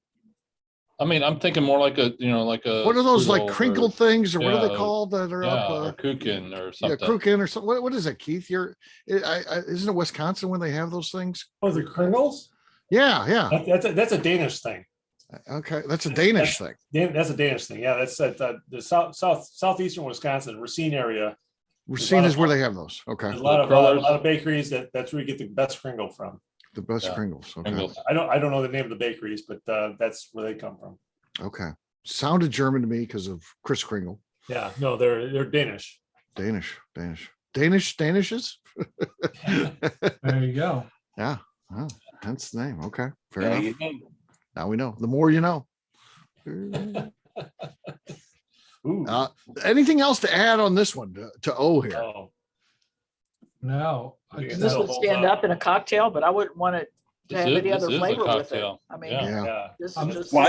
I mean, I'm thinking more like a, like a. What are those like strudel or- crinkle things or what are they yeah, called that are Yeah, up? or kuchen or Yeah, something. Kruken or something. What is it, Keith? Isn't it Wisconsin when they have those things? Oh, the Kringles? Yeah, yeah. That's a Danish thing. Okay, that's a Danish thing. That's a Danish thing. Yeah, that's at the southeastern Wisconsin, Racine area. Racine is where they have those. Okay, There's a lot crullers. of bakeries that's where you get the best Kringle from. the best Yeah. Pringles. Okay, Pringles. I don't know the name of the bakeries, but that's where they come from. okay. Sounded German to me because of Chris Kringle. Yeah, no, they're Danish. Danishes. There you go. Yeah, oh, hence the name. Okay, fair Yeah, enough. you know. Now we know. The more you know. Ooh. Anything else to add on this one to O here? Oh, No. Yeah, it's This that'll would not- hold stand up. up in a cocktail, but I wouldn't want it to have any other This is a flavor with it. cocktail. I mean, Yeah. Yeah. yeah. this I'm- is just. Well,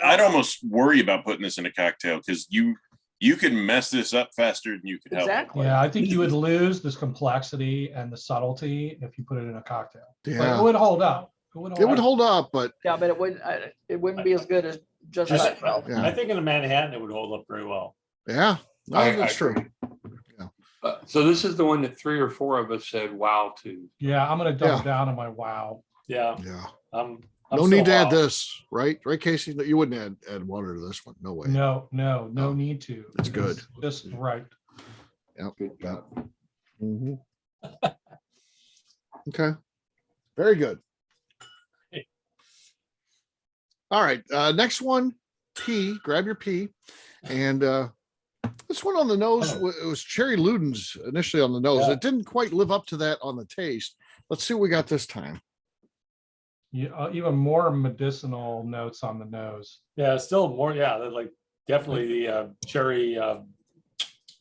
I'd almost worry about putting this in a cocktail because you can mess this up faster than you could help. Exactly. Yeah, I think you would lose this complexity and the subtlety if you put it in a cocktail. But Yeah, it would hold up. it would hold up, but Yeah, but it wouldn't be as good as just I, by I, itself. Yeah. I think in a Manhattan it would hold up very well. yeah, no, I that's true. agree. So this is the one that 3 or 4 of us said wow to. Yeah, I'm gonna double Yeah. down on my wow. Yeah. Yeah, I'm no still need to add wow. this, right? Right, Casey? You wouldn't add water to this one. No way. No No. need to. It's good. Just right. Good job. Mhm. Okay, very good. All right, next one, P. Grab your P, and this one on the nose. It was Cherry Luden's initially on the nose. Yeah. It didn't quite live up to that on the taste. Let's see what we got this time. Yeah, even more medicinal notes on the nose. Yeah, still more. Yeah, they're like definitely the cherry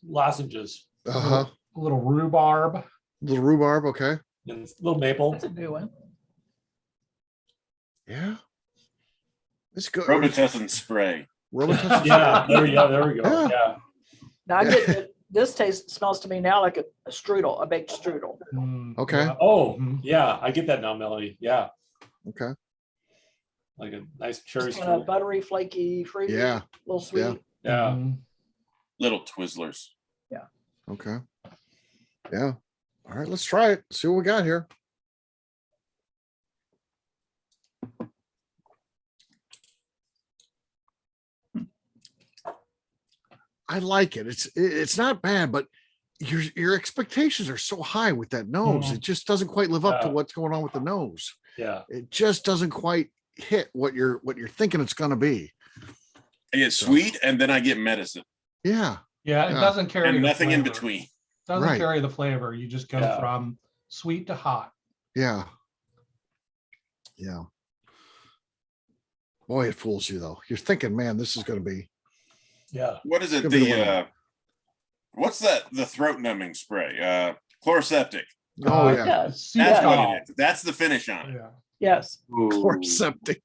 lozenges Uh huh. A little rhubarb. Little rhubarb. Okay. and a little maple. That's a new one. Yeah. It's good. Robitussin spray. Robitussin. Yeah, there we go. There we go. Yeah. Yeah. Now I get this taste smells to me now like a strudel, a baked strudel. Okay. Yeah. Oh, Mhm. yeah, I get that now, Melody. Yeah, Okay. like a nice cherry Just kind of strudel. buttery, flaky, fruity, Yeah. little sweet. Yeah. Yeah. Mhm. Little Twizzlers. Okay. Yeah. All right. Let's try it. See what we got here. I like it. It's not bad, but your expectations are so high with that nose. Mhm. It just doesn't quite live up to Yeah. what's going on with the nose. Yeah. It just doesn't quite hit what you're thinking it's going to be. I get sweet and then I get medicine Yeah. Yeah, it Yeah. doesn't carry and the nothing in flavor. between. Doesn't Right. carry the flavor. You just go Yeah. from sweet to hot. Yeah. Yeah. Boy, it fools you though. You're thinking, man, this is going to be. Yeah. What is it? Could be the The what's that? The throat numbing spray? Chloroseptic. Oh, yeah. Yes, Super That's what tall. it is. That's the finish on it. Yeah. yes. Core septic.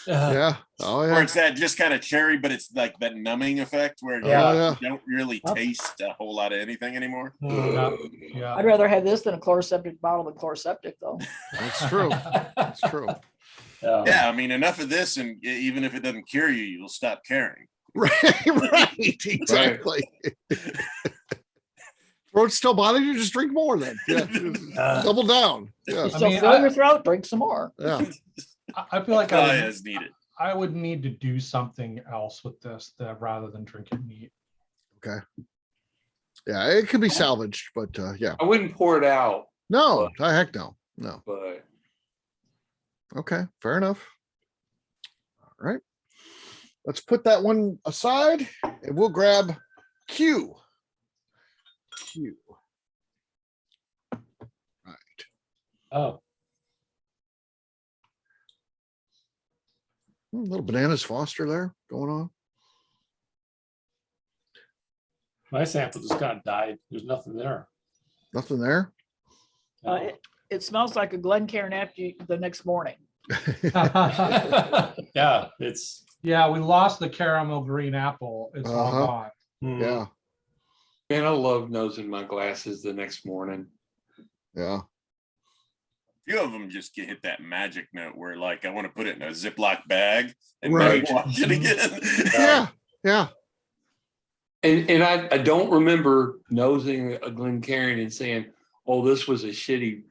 Yeah. Yeah. Oh, Or yeah. it's that just kind of cherry, but it's like that numbing effect where Yeah. you Yeah. don't really Huh? taste a whole lot of anything anymore. Yeah. Yeah. I'd rather have this than a chloroseptic bottle than chloroseptic though. That's true. That's true. Yeah, I mean, enough of this, and even if it doesn't cure you, you'll stop caring. Right. Right. Exactly. Throat still bothering you, just drink more then. Yeah. Double down. Yeah. You still mean, feel I- your throat, drink some more. Yeah. I feel like Apply as needed. I would need to do something else with this rather than drink it neat. Yeah. It could be salvaged, but yeah. I wouldn't pour it out, No, heck no. No. but Okay. Fair enough. All right. Let's put that one aside and we'll grab Q. Q. Right. Oh, A little bananas Foster there going on. my sample just kind of died. There's nothing there. Nothing there. It smells like a Glencairn after the next morning. Yeah, it's. Yeah, we lost the caramel green apple. It's all Uh-huh. gone. Hmm. Yeah. man, I love nosing my glasses the next morning. Yeah. Few of them just hit that magic note where, like, I want to put it in a Ziploc bag and Right. never wash it again. Yeah. Yeah. And I don't remember nosing a Glencairn and saying, "Oh, this was a shitty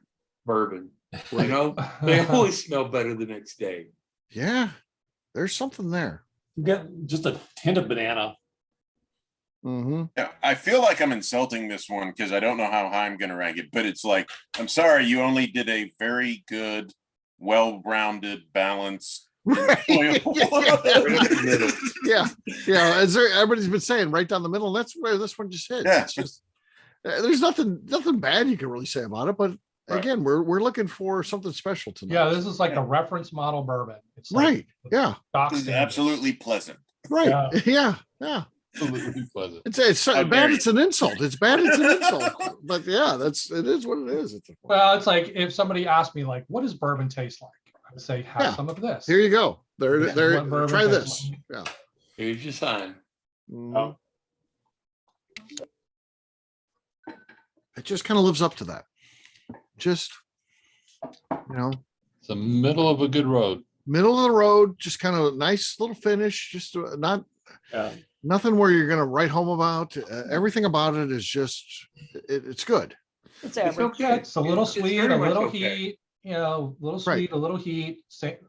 bourbon." You know, they always smell better the next day. Yeah. There's something there. You get just a hint of banana. Mm-hmm. Yeah, I feel like I'm insulting this one because I don't know how high I'm going to rank it, but it's like, I'm sorry, you only did a very good, well-rounded, balanced. Right. enjoyable- Yeah. Yeah. Yeah. As everybody's been saying, right down the middle. That's where this one just hit. Yeah. It's just there's nothing bad you can really say about it, but Right. again, we're looking for something special tonight. Yeah, this is like a reference model bourbon. It's like Right. Yeah. stock This is standard. absolutely pleasant. Right. Yeah. Yeah. Yeah. Absolutely pleasant. It's How bad. dare It's an insult. It's bad. It's an insult. But yeah, it is what it is. Well, it's like if somebody asked me, like, what does bourbon taste like? I would say, have Yeah. some of this. Here you go. There. This is what bourbon Try tastes this. Yeah. Here's your sign. Mhm. Oh. It just kind of lives up to that. Just, It's the middle of a good road. middle of the road, just kind of nice little finish, just not Yeah. nothing where you're going to write home about. Everything about it is just, it's good. It's It's average. okay. It's a little It's sweet, very a much little okay. heat, a little Right. sweet, a little heat,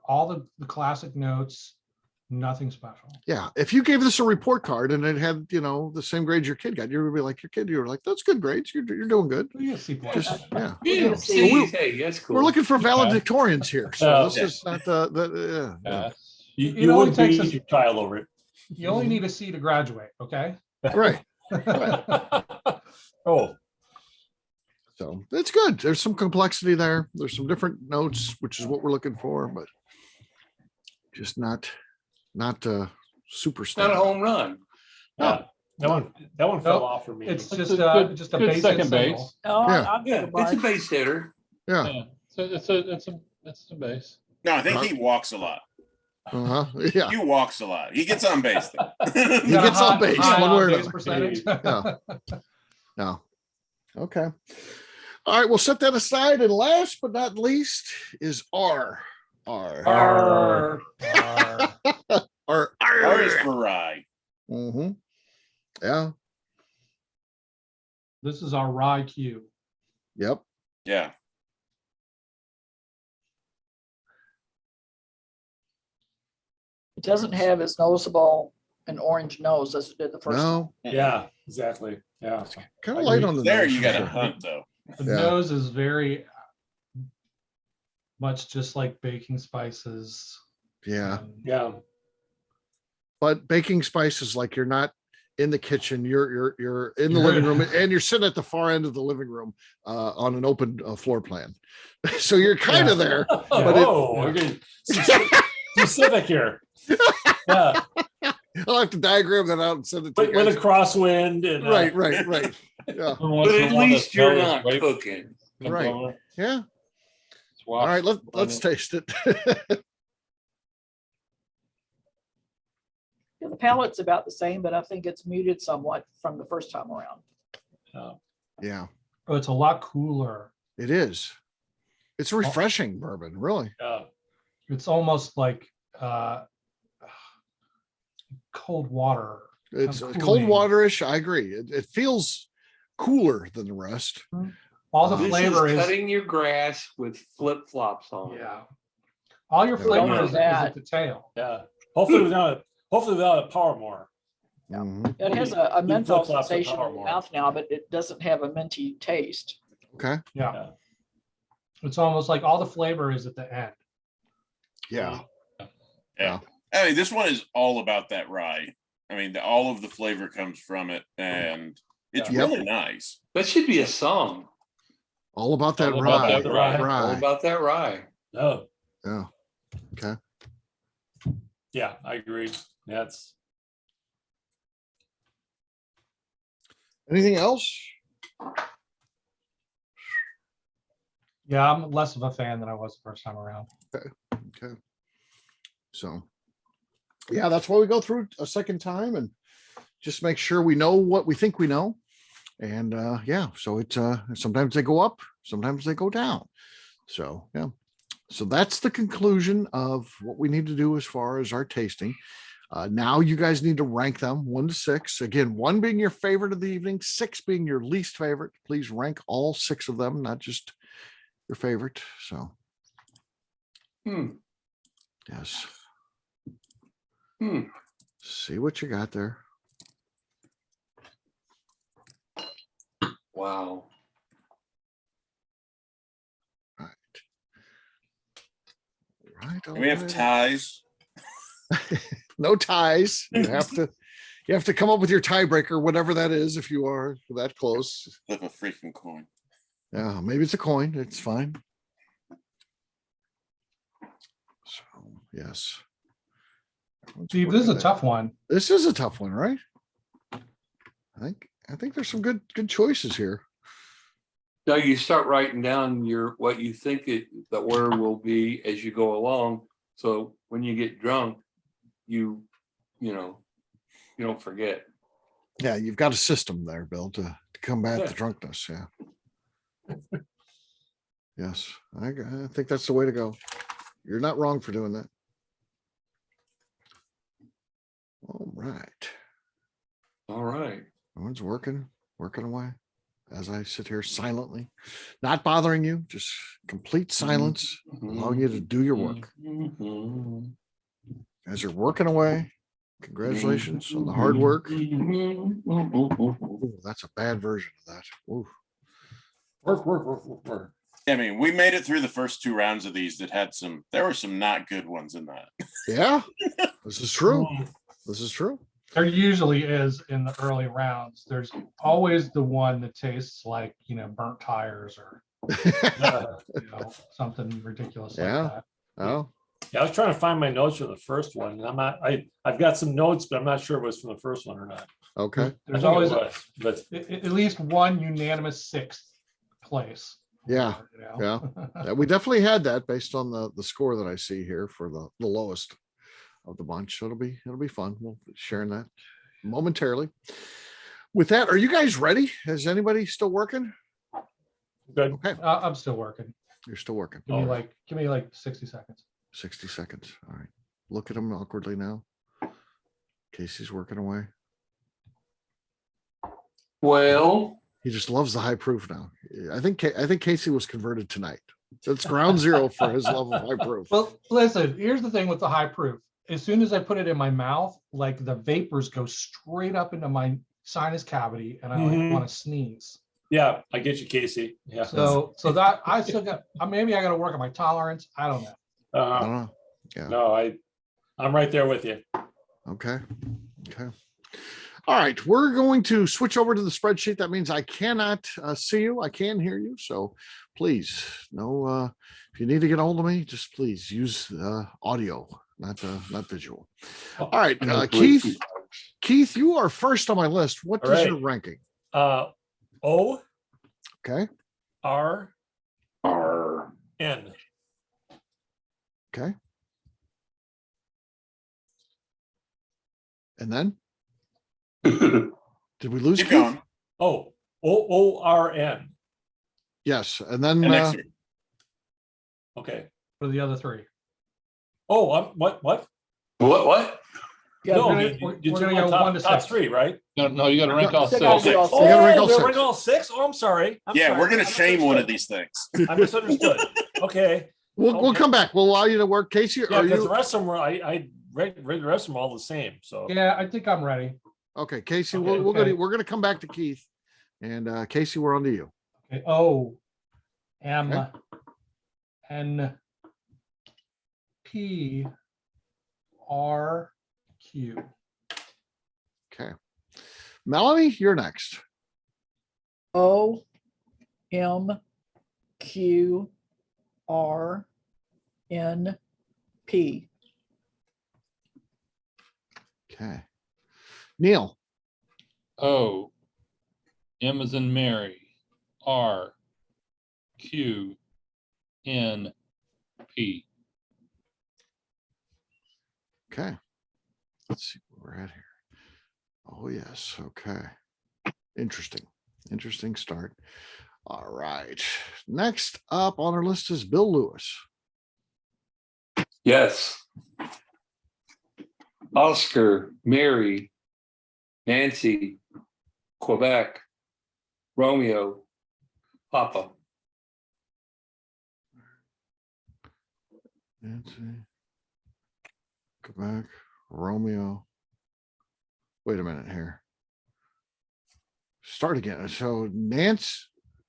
all the classic notes, nothing special. Yeah. If you gave this a report card and it had, the same grades your kid got, you would be like, your kid, you're like, that's good grades. You're doing good. You see plus. Just, yeah. Yeah, see. hey, that's cool. We're looking for valedictorians here. So Yeah. this is not the Yeah. You, It you only would takes beat us- your child over it. You only need a C to graduate, okay? right. Oh, So it's good. There's some complexity there. There's some different notes, which is what we're looking for, but just not super Not a standard. home run. yeah. That one fell Nope. off for me. It's It's just a good- just a good basic second single. base. Oh, Yeah. I'll give Yeah, it a it's a buy. base hitter. Yeah. Yeah. So it's a base. No, I think he walks a lot. Uh-huh. Yeah. He walks a lot. He gets on base. though. He gets on base one way or base another. percentage. Yeah. No. Okay. All right. We'll set that aside. And last but not least is R. Arr. R. R is for rye. Mm-hmm. Yeah. This is our rye Q. Yep. Yeah. It doesn't have as noticeable an orange nose as it did the first time. No. Yeah, exactly. Yeah. Kind of light on the There nose you for got to sure. hunt though. The Yeah. nose is very much just like baking spices. Yeah. Yeah. But baking spices, like you're not in the kitchen, you're in the living room, and you're sitting at the far end of the living room on an open floor plan. So you're kind of there. But it- Oh, okay. Specific here. Yeah. I'll have to diagram that out and send it to With you a guys. crosswind and Right. Yeah. But at least you're not cooking. Right. over. Yeah. It's All right, washed let's on it. taste it. Yeah, the palate's about the same, but I think it's muted somewhat from the first time around. Yeah, Oh, it's a lot cooler. it is. It's a refreshing bourbon, really. Yeah. It's almost like cold water. It's Cooling. cold waterish. I agree. It feels cooler than the rest. All the This This flavor is is, cutting your grass with flip flops on. yeah. All your Yeah. flavor Don't do is that. at the tail. Yeah. Hopefully without a power more. Mhm. It has Maybe a do menthol flip-flops with sensation power in the more. mouth now, but it doesn't have a minty taste. Okay. Yeah. Yeah. It's almost like all the flavor is at the end. Yeah. I mean, this one is all about that rye. I mean, all of the flavor comes from it, and it's Yep. really nice. That should be a song. All about that All about rye. that rye. All Rye. about that rye. No. Yeah. Okay. Yeah, I agree. That's Anything else? Yeah, I'm less of a fan than I was the first time around. Okay. So, yeah, that's why we go through a second time and just make sure we know what we think we know. And yeah, so it sometimes they go up, sometimes they go down. So yeah. So that's the conclusion of what we need to do as far as our tasting. Now you guys need to rank them 1 to 6. Again, 1 being your favorite of the evening, 6 being your least favorite. Please rank all 6 of them, not just your favorite. So yes. See what you got there. Wow. Right. And we have ties. No ties. You have to come up with your tiebreaker, whatever that is, if you are that close. Flip a freaking coin. Yeah, maybe it's a coin. It's fine. So yes. Everyone's Steve, this is a working tough one. it. This is a tough one, right? I think there's some good choices here. Now you start writing down what you think the word will be as you go along. So when you get drunk, you don't forget. Yeah, you've got a system there, Bill, to combat Yeah. the drunkenness. Yeah. Yes, I think that's the way to go. You're not wrong for doing that. All right. All right. Everyone's working away as I sit here silently, not bothering you, just complete silence, allowing you to do your work. As you're working away, congratulations on the hard work. Ooh, that's a bad version of that. Ooh. work. I mean, we made it through the first 2 rounds of these there were some not good ones in that. Yeah, this is true. This is true. There usually is in the early rounds. There's always the one that tastes like, burnt tires or, something ridiculous like Yeah. that. Oh, Yeah, I was trying to find my notes for the first one, and I've got some notes, but I'm not sure it was from the first one or not. okay. I There's think it always was, but at least one unanimous 6th place. Yeah, Yeah, we definitely had that based on the score that I see here for the lowest of the bunch. So it'll be fun. We'll be sharing that momentarily. With that, are you guys ready? Is anybody still working? good. Okay, I'm still working. you're still working. Give me like 60 seconds. 60 seconds. All right. Look at him awkwardly now. Casey's working away. Well, He just loves the high proof now. I think Casey was converted tonight. So it's ground zero for his love of high proof. Well, listen, here's the thing with the high proof. As soon as I put it in my mouth, like the vapors go straight up into my sinus cavity and I Mhm. want to sneeze. Yeah, I get you, Casey. Yeah. So that I still got, maybe I got to work on my tolerance. I don't know. I don't know. Yeah. No, I'm right there with you. Okay. Okay. All right. We're going to switch over to the spreadsheet. That means I cannot see you. I can hear you. So please, if you need to get a hold of me, just please use audio, not visual. All right. Keith, you are first on my list. What All is right. your ranking? O Okay. R R. N. Okay. And then did we lose Keep Keith? going. Oh, OORN. Yes. And then And next, Okay. For the other three. Oh, what? What? Yeah, No, gonna- you we're do gonna want go one to top six. three, right? No, you gotta rank all Still six. gotta do all Oh, We gotta rank all we're six. ranking all six? Oh, I'm sorry. I'm yeah, sorry. we're gonna I shame one of misunderstood. these things. I misunderstood. Okay. We'll Okay. come back. We'll allow you to work. Casey, Yeah, are because the you rest of them were, I read the rest of them all the same, so. Yeah, I think I'm ready. okay? Casey, Okay. we're gonna come back to Keith, and Casey, we're on to you. Okay, O M Okay. N P R Q. Okay, Melanie, you're next. O M Q R N P. Okay, Neil. O, M as in Mary, R, Q, N, P. Okay, let's see where we're at here. Oh yes, okay. Interesting start. All right, next up on our list is Bill Lewis. Yes. Oscar, Mary, Nancy, Quebec, Romeo, Papa. Nancy, Quebec, Romeo. Wait a minute here. Start again. So Nance,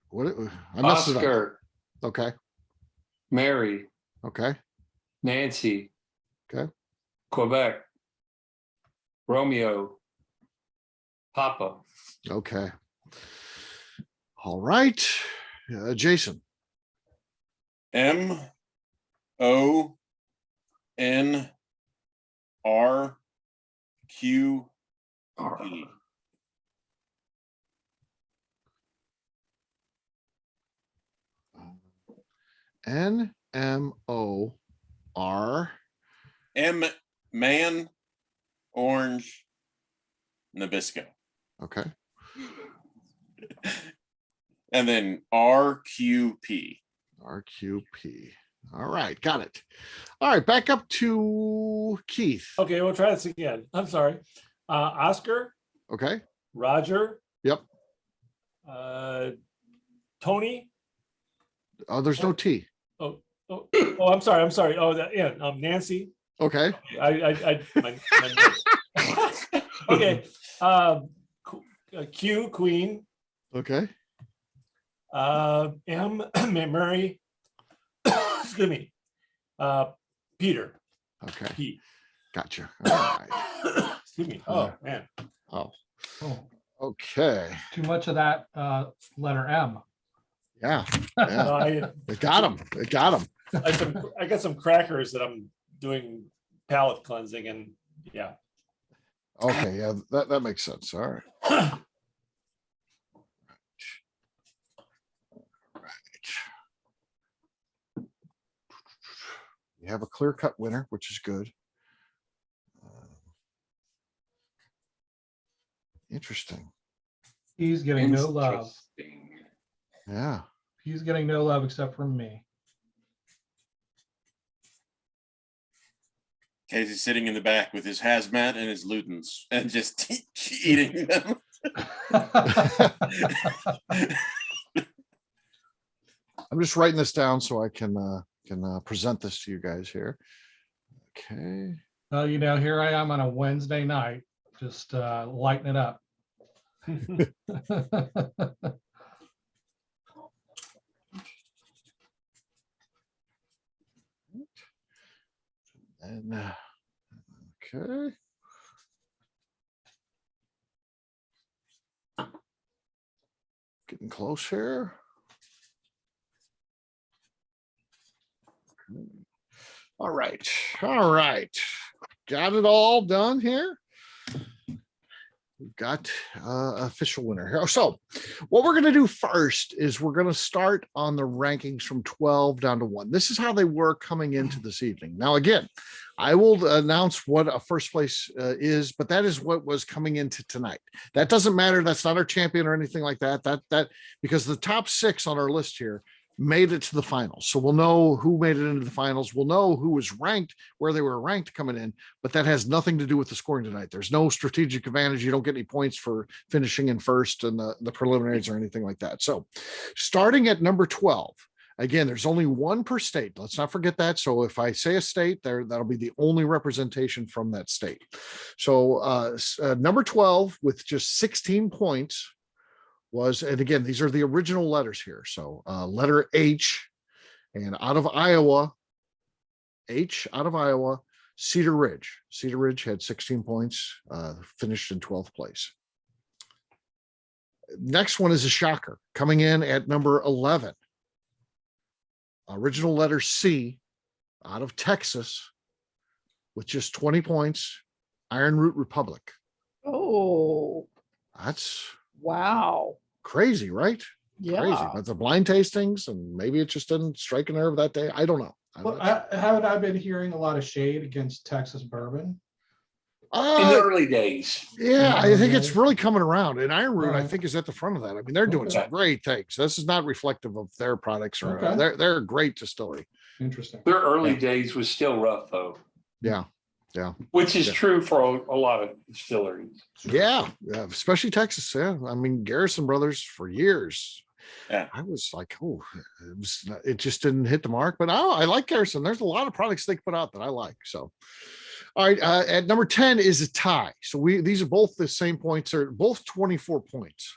what? I messed it up. Oscar, Okay. Mary, Okay. Nancy. Okay. Quebec, Romeo, Papa. Okay. All right. Jason. M O N R Q E. NMOR. M man orange Nabisco. Okay. And then RQP. RQP. All right. Got it. All right. Back up to Keith. Okay, we'll try this again. I'm sorry. Oscar, Okay. Roger. Yep. Tony. Oh, there's no T. Oh, I'm sorry. Oh, yeah, Nancy. Okay. My okay. Q, Queen. Okay. M, Mary. Excuse me. Peter. Okay. P. Gotcha. All right. Excuse me. Oh, man. Oh, Oh, okay. too much of that letter M. Yeah. Yeah. No, It got him. It got him. I got some crackers that I'm doing palate cleansing and yeah. Okay. Yeah. That makes sense. All right. We have a clear-cut winner, which is good. Interesting. He's getting no love. Interesting. Yeah. He's getting no love except from me. Casey's sitting in the back with his hazmat and his Ludens and just eating them. I'm just writing this down so I can present this to you guys here. Okay. Well, here I am on a Wednesday night, just lighting it up. And okay. Getting close here. Okay. All right. All right. Got it all done here. we've got official winner here. So what we're going to do first is we're going to start on the rankings from 12 down to 1. This is how they were coming into this evening. Now, again, I will announce what a first place is, but that is what was coming into tonight. That doesn't matter. That's not our champion or anything like that. That because the top 6 on our list here made it to the finals. So we'll know who made it into the finals. We'll know who was ranked, where they were ranked coming in, but that has nothing to do with the scoring tonight. There's no strategic advantage. You don't get any points for finishing in first in the preliminaries or anything like that. So starting at number 12, again, there's only one per state. Let's not forget that. So if I say a state there, that'll be the only representation from that state. So number 12 with just 16 points was, and again, these are the original letters here. So letter H, and out of Iowa, H out of Iowa, Cedar Ridge. Cedar Ridge had 16 points, finished in 12th place. Next one is a shocker, coming in at number 11. Original letter C, out of Texas, with just 20 points, Iron Root Republic. Oh, That's wow. crazy, right? Yeah. Crazy. But the blind tastings, and maybe it just didn't strike a nerve that day. I don't know. Well, haven't I been hearing a lot of shade against Texas bourbon? In the early days. Yeah, I think it's Okay. really coming around. And Iron Root, I Right. think, is at the front of that. I mean, they're doing some Okay. great things. This is not reflective of their products, or Okay. they're a great distillery. Interesting. Their early days was still rough though, Yeah, which is Yeah. true for a lot of distilleries. yeah, especially Texas. Yeah, I mean, Garrison Brothers for years. Yeah. I was like, oh, it just didn't hit the mark. But I like Garrison. There's a lot of products they put out that I like. So, all right, at number 10 is a tie. So these are both the same points. They're both 24 points.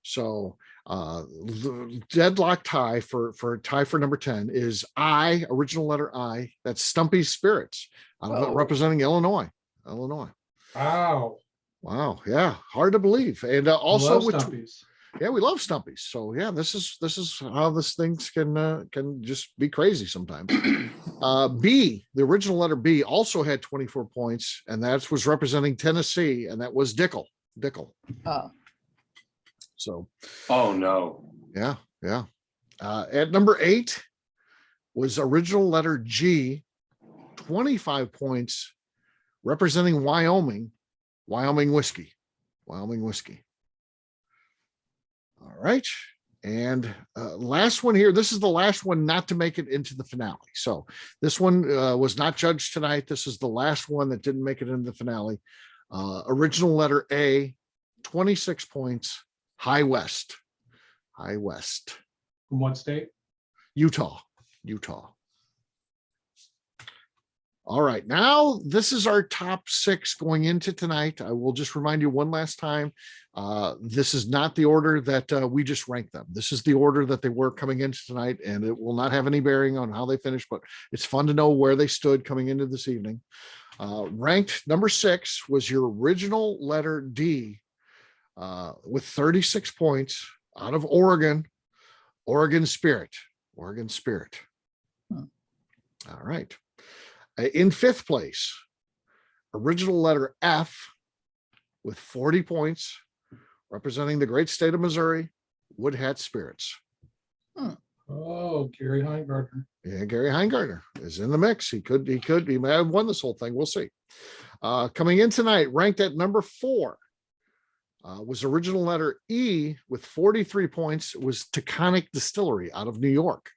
So the deadlock tie for number 10 is I, original letter I. That's Stumpy's Spirits, Oh. representing Illinois. Wow. Wow, yeah, hard to believe. And also Love with Stumpies. yeah, we love Stumpies. So yeah, this is how this things can just be crazy sometimes. B, the original letter B, also had 24 points, and that was representing Tennessee, and that was Dickel. Uh, So Oh, no. yeah. At number 8 was original letter G, 25 points, representing Wyoming whiskey. All right. And last one here. This is the last one not to make it into the finale. So this one was not judged tonight. This is the last one that didn't make it into the finale. Original letter A, 26 points, High West. From what state? Utah. All right, now this is our top 6 going into tonight. I will just remind you one last time. This is not the order that we just ranked them. This is the order that they were coming into tonight, and it will not have any bearing on how they finish, but it's fun to know where they stood coming into this evening. Ranked number 6 was your original letter D, with 36 points, out of Oregon Spirit. Hmm. All right. In 5th place, original letter F, with 40 points, representing the great state of Missouri, Wood Hat Spirits. Oh, Gary Heingardner. Yeah, Gary Heingardner is in the mix. He may have won this whole thing. We'll see. Coming in tonight, ranked at number 4, was original letter E with 43 points. It was Taconic Distillery out of New York.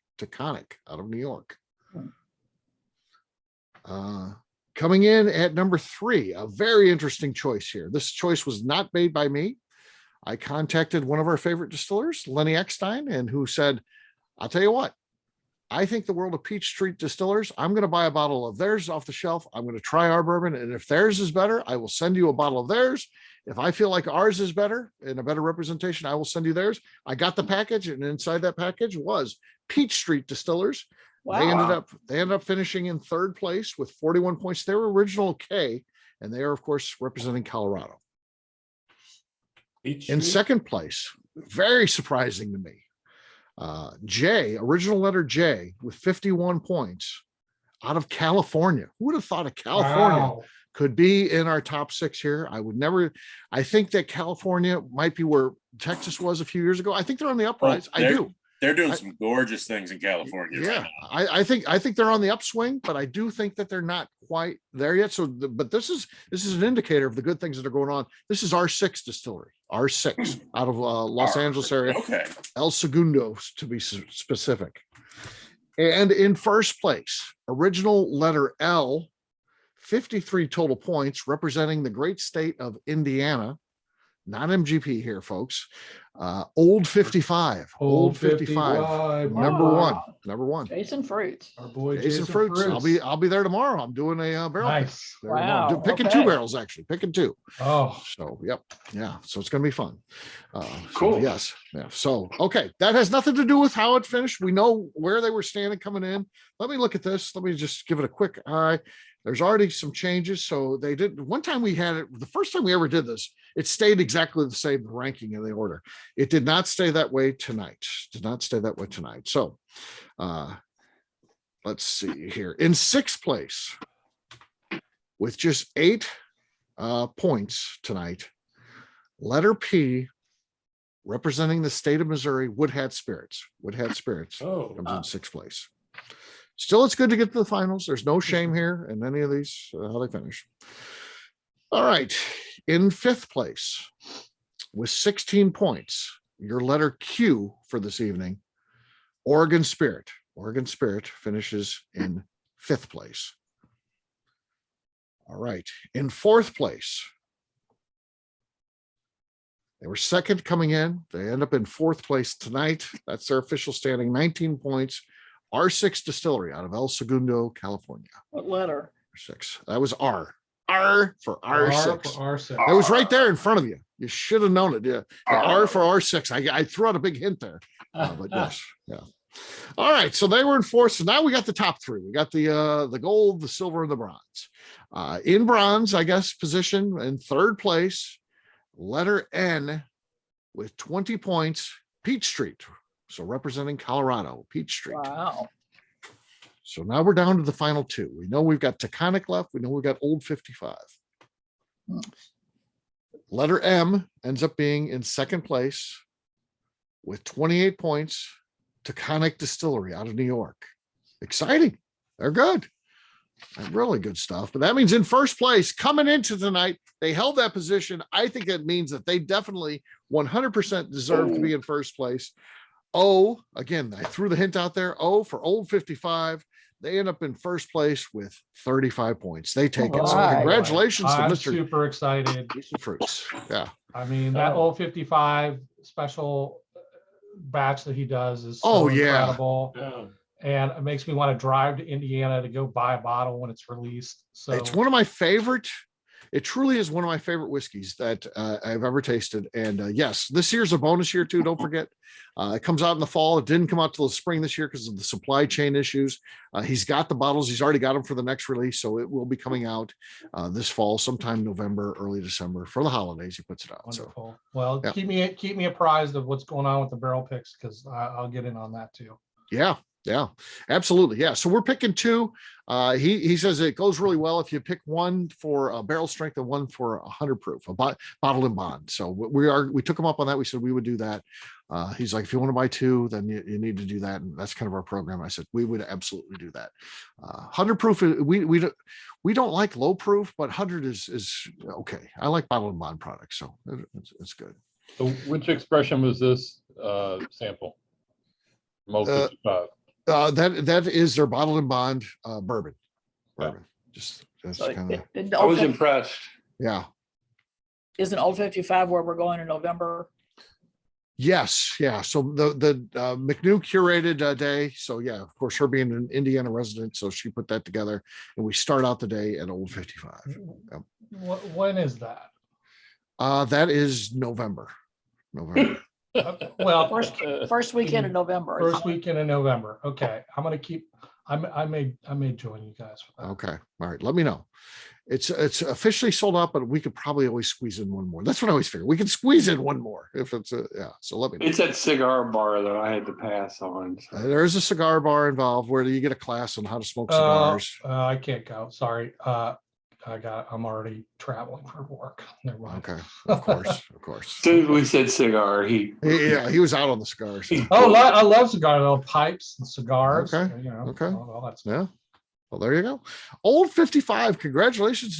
Coming in at number 3, a very interesting choice here. This choice was not made by me. I contacted one of our favorite distillers, Lenny Eckstein, and who said, I'll tell you what, I think the world of Peach Street Distillers. I'm going to buy a bottle of theirs off the shelf. I'm going to try our bourbon. And if theirs is better, I will send you a bottle of theirs. If I feel like ours is better and a better representation, I will send you theirs. I got the package, and inside that package was Peach Street Distillers. wow. They ended up finishing in 3rd place with 41 points. They were original K, and they are, of course, representing Colorado. In 2nd place, very surprising to me, J, original letter J, with 51 points, out of California. Who would have thought of California Wow. could be in our top 6 here? I would never. I think that California might be where Texas was a few years ago. I think they're on the uprise. I do. They're doing I- some gorgeous things in California right Yeah, now. I think they're on the upswing, but I do think that they're not quite there yet. So, but this is an indicator of the good things that are going on. This is R6 distillery, R6 out of Los Angeles area, Okay. El Segundo to be specific. And in first place, original letter L, 53 total points, representing the great state of Indiana. Not MGP here, folks. Old 55. Old 55. Number Wow. one. Jason Fruits. Our boy Jason Fruits. I'll be there tomorrow. I'm doing a barrel pick. Nice. There we go. Wow, Picking okay. 2 barrels, actually. Picking 2. Oh, So, yep. Yeah. So it's going to be fun. Cool. Yes. Yeah. So, okay. That has nothing to do with how it finished. We know where they were standing coming in. Let me look at this. Let me just give it a quick eye. There's already some changes. So they did one time we had it. The first time we ever did this, it stayed exactly the same ranking in the order. It did not stay that way tonight. So let's see here. In 6th place, with just 8 points tonight, letter P, representing the state of Missouri, Woodhat Spirits. Woodhat Spirits Oh, comes in 6th place. Still, it's good to get to the finals. There's no shame here in any of these, how they finish. All right. In 5th place, with 16 points, your letter Q for this evening, Oregon Spirit. Oregon Spirit finishes in 5th place. All right. In 4th place, they were second coming in. They end up in 4th place tonight. That's their official standing, 19 points. R6 Distillery out of El Segundo, California. What letter? 6. That was R. R for R6. R6. That was right there in front of you. You should have known it. Yeah. R for R6. I threw out a big hint there. But yes. Yeah. All right. So they were in 4th. So now we got the top 3. We got the gold, the silver, and the bronze. In bronze, I guess, position in 3rd place, letter N with 20 points, Peach Street. So representing Colorado, Peach Street. Wow. So now we're down to the final 2. We know we've got Taconic left. We know we've got Old 55. Letter M ends up being in 2nd place with 28 points, Taconic Distillery out of New York. Exciting. They're good. Really good stuff. But that means in 1st place coming into tonight, they held that position. I think that means that they definitely 100% deserve to be in 1st place. O, again, I threw the hint out there. O for Old 55. They end up in 1st place with 35 points. They take it. So All right. congratulations to I'm Mr. super excited. Fruits. Yeah. I mean, that Oh. old 55 special batch that he does is so Oh, yeah. incredible. yeah. And it makes me want to drive to Indiana to go buy a bottle when it's released. So It's one of my favorite. It truly is one of my favorite whiskeys that I've ever tasted. And yes, this year's a bonus year too. Don't forget, it comes out in the fall. It didn't come out till the spring this year because of the supply chain issues. He's got the bottles. He's already got them for the next release. So it will be coming out this fall, sometime November, early December for the holidays. He puts it out. So wonderful. Well, yeah. keep me apprised of what's going on with the barrel picks because I'll get in on that too. yeah, absolutely. Yeah. So we're picking 2. He says it goes really well if you pick one for a barrel strength and one for 100 proof, a bottle and bond. So we took him up on that. We said we would do that. He's like, if you want to buy 2, then you need to do that. And that's kind of our program. I said, we would absolutely do that. 100 proof. We don't like low proof, but 100 is okay. I like bottle and bond products. So it's good. So which expression was this sample? Most 55. That is their bottle and bond bourbon. Yeah. Just that's So kind of I was impressed. yeah. Isn't Old 55 where we're going in November? Yes, yeah. So the McNew curated day. So yeah, of course, her being an Indiana resident, so she put that together, and we start out the day at Old 55. Yep. When is that? That is November. November. Okay, well, First weekend in November. first weekend in November. Okay, I'm I may join you guys for that. Okay. All right. Let me know. It's officially sold out, but we could probably always squeeze in one more. That's what I always figure. We can squeeze in one more if it's yeah. So let me know. It's that cigar bar that I had to pass on. So. There's a cigar bar involved where you get a class on how to smoke cigars. I can't go. Sorry. I'm already traveling for work. Never mind. Okay. Of course. Of course. As soon as we said cigar, Yeah, he was out on the cigars. Oh, I love cigars, little pipes and cigars. Okay, You know, okay. all that stuff. Yeah. Well, there you go. Old 55. Congratulations.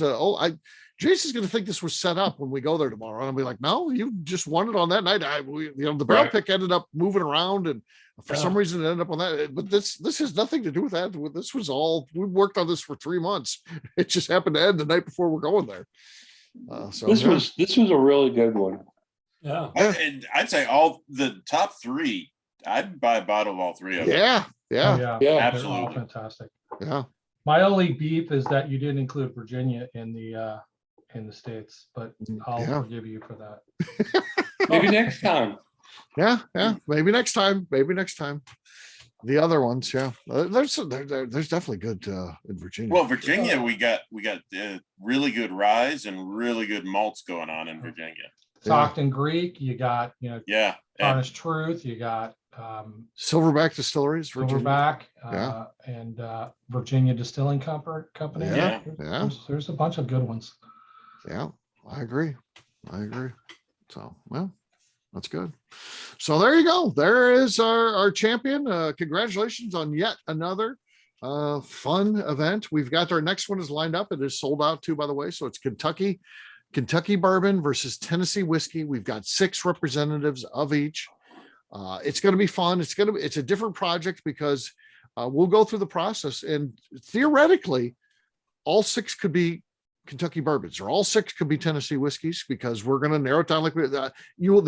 Jason's going to think this was set up when we go there tomorrow. And I'll be like, no, you just won it on that night. The barrel Right. pick ended up moving around, and for some reason it ended up on that. But this has nothing to do with that. This was all, we worked on this for 3 months. It just happened to end the night before we're going there. this was a really good one. Yeah. And I'd say all the top three, I'd buy a bottle of all three of them. Yeah. Oh, Yeah. yeah. Yeah, They're all absolutely. fantastic. Yeah. My only beef is that you didn't include Virginia in the States, but I'll Yeah. forgive you for that. Maybe next time. Yeah. Yeah. Maybe next time. Maybe next time. The other ones. Yeah. There's definitely good in Virginia. Well, Virginia, we got really good rye and really good malts going on in Virginia. Stockton Greek, you got, Yeah. Honest Truth, you got Silverback Distilleries, Virginia. Silverback, Yeah. and Virginia Distilling Company. Yeah. Yeah. Yeah. There's a bunch of good ones. Yeah, I agree. So, well, that's good. So there you go. There is our champion. Congratulations on yet another fun event. We've got our next one is lined up. It is sold out too, by the way. So it's Kentucky bourbon versus Tennessee whiskey. We've got 6 representatives of each. It's going to be fun. It's a different project because we'll go through the process, and theoretically, all 6 could be Kentucky bourbons, or all 6 could be Tennessee whiskeys, because we're going to narrow it down. Like the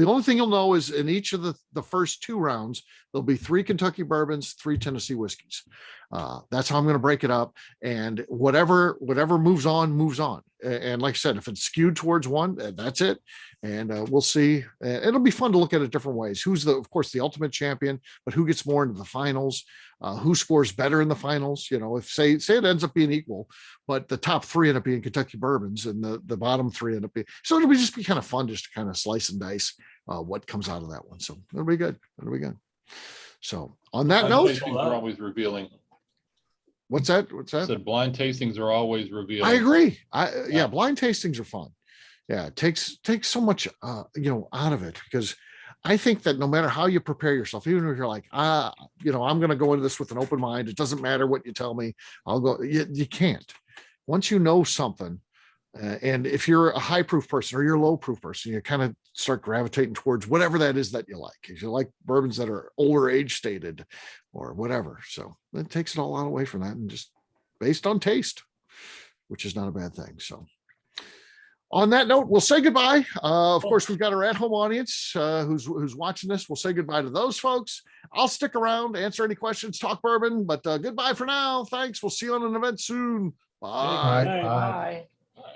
only thing you'll know is in each of the first 2 rounds, there'll be 3 Kentucky bourbons, 3 Tennessee whiskeys. That's how I'm going to break it up. And whatever moves on. And like I said, if it's skewed towards one, that's it. And we'll see. It'll be fun to look at it different ways. Who's of course, the ultimate champion, but who gets more into the finals? Who scores better in the finals? If say it ends up being equal, but the top 3 end up being Kentucky bourbons, and the bottom 3 end up being. So it'll just be kind of fun just to kind of slice and dice what comes out of that one. So it'll be good. So on that Blind note, tastings are always revealing. what's that? I said blind tastings are always revealing. I agree. Blind tastings are fun. Yeah, it takes so much out of it, because I think that no matter how you prepare yourself, even if you're like, I'm going to go into this with an open mind, it doesn't matter what you tell me, I'll go. You can't. Once you know something, and if you're a high proof person or you're a low proof person, you kind of start gravitating towards whatever that is that you like. If you like bourbons that are older age stated or whatever, so it takes it all out away from that, and just based on taste, which is not a bad thing. So. On that note, we'll say goodbye. Of course, we've got our at-home audience who's watching this. We'll say goodbye to those folks. I'll stick around, answer any questions, talk bourbon, but goodbye for now. Thanks. We'll see you on an event soon. Bye. Bye. Bye.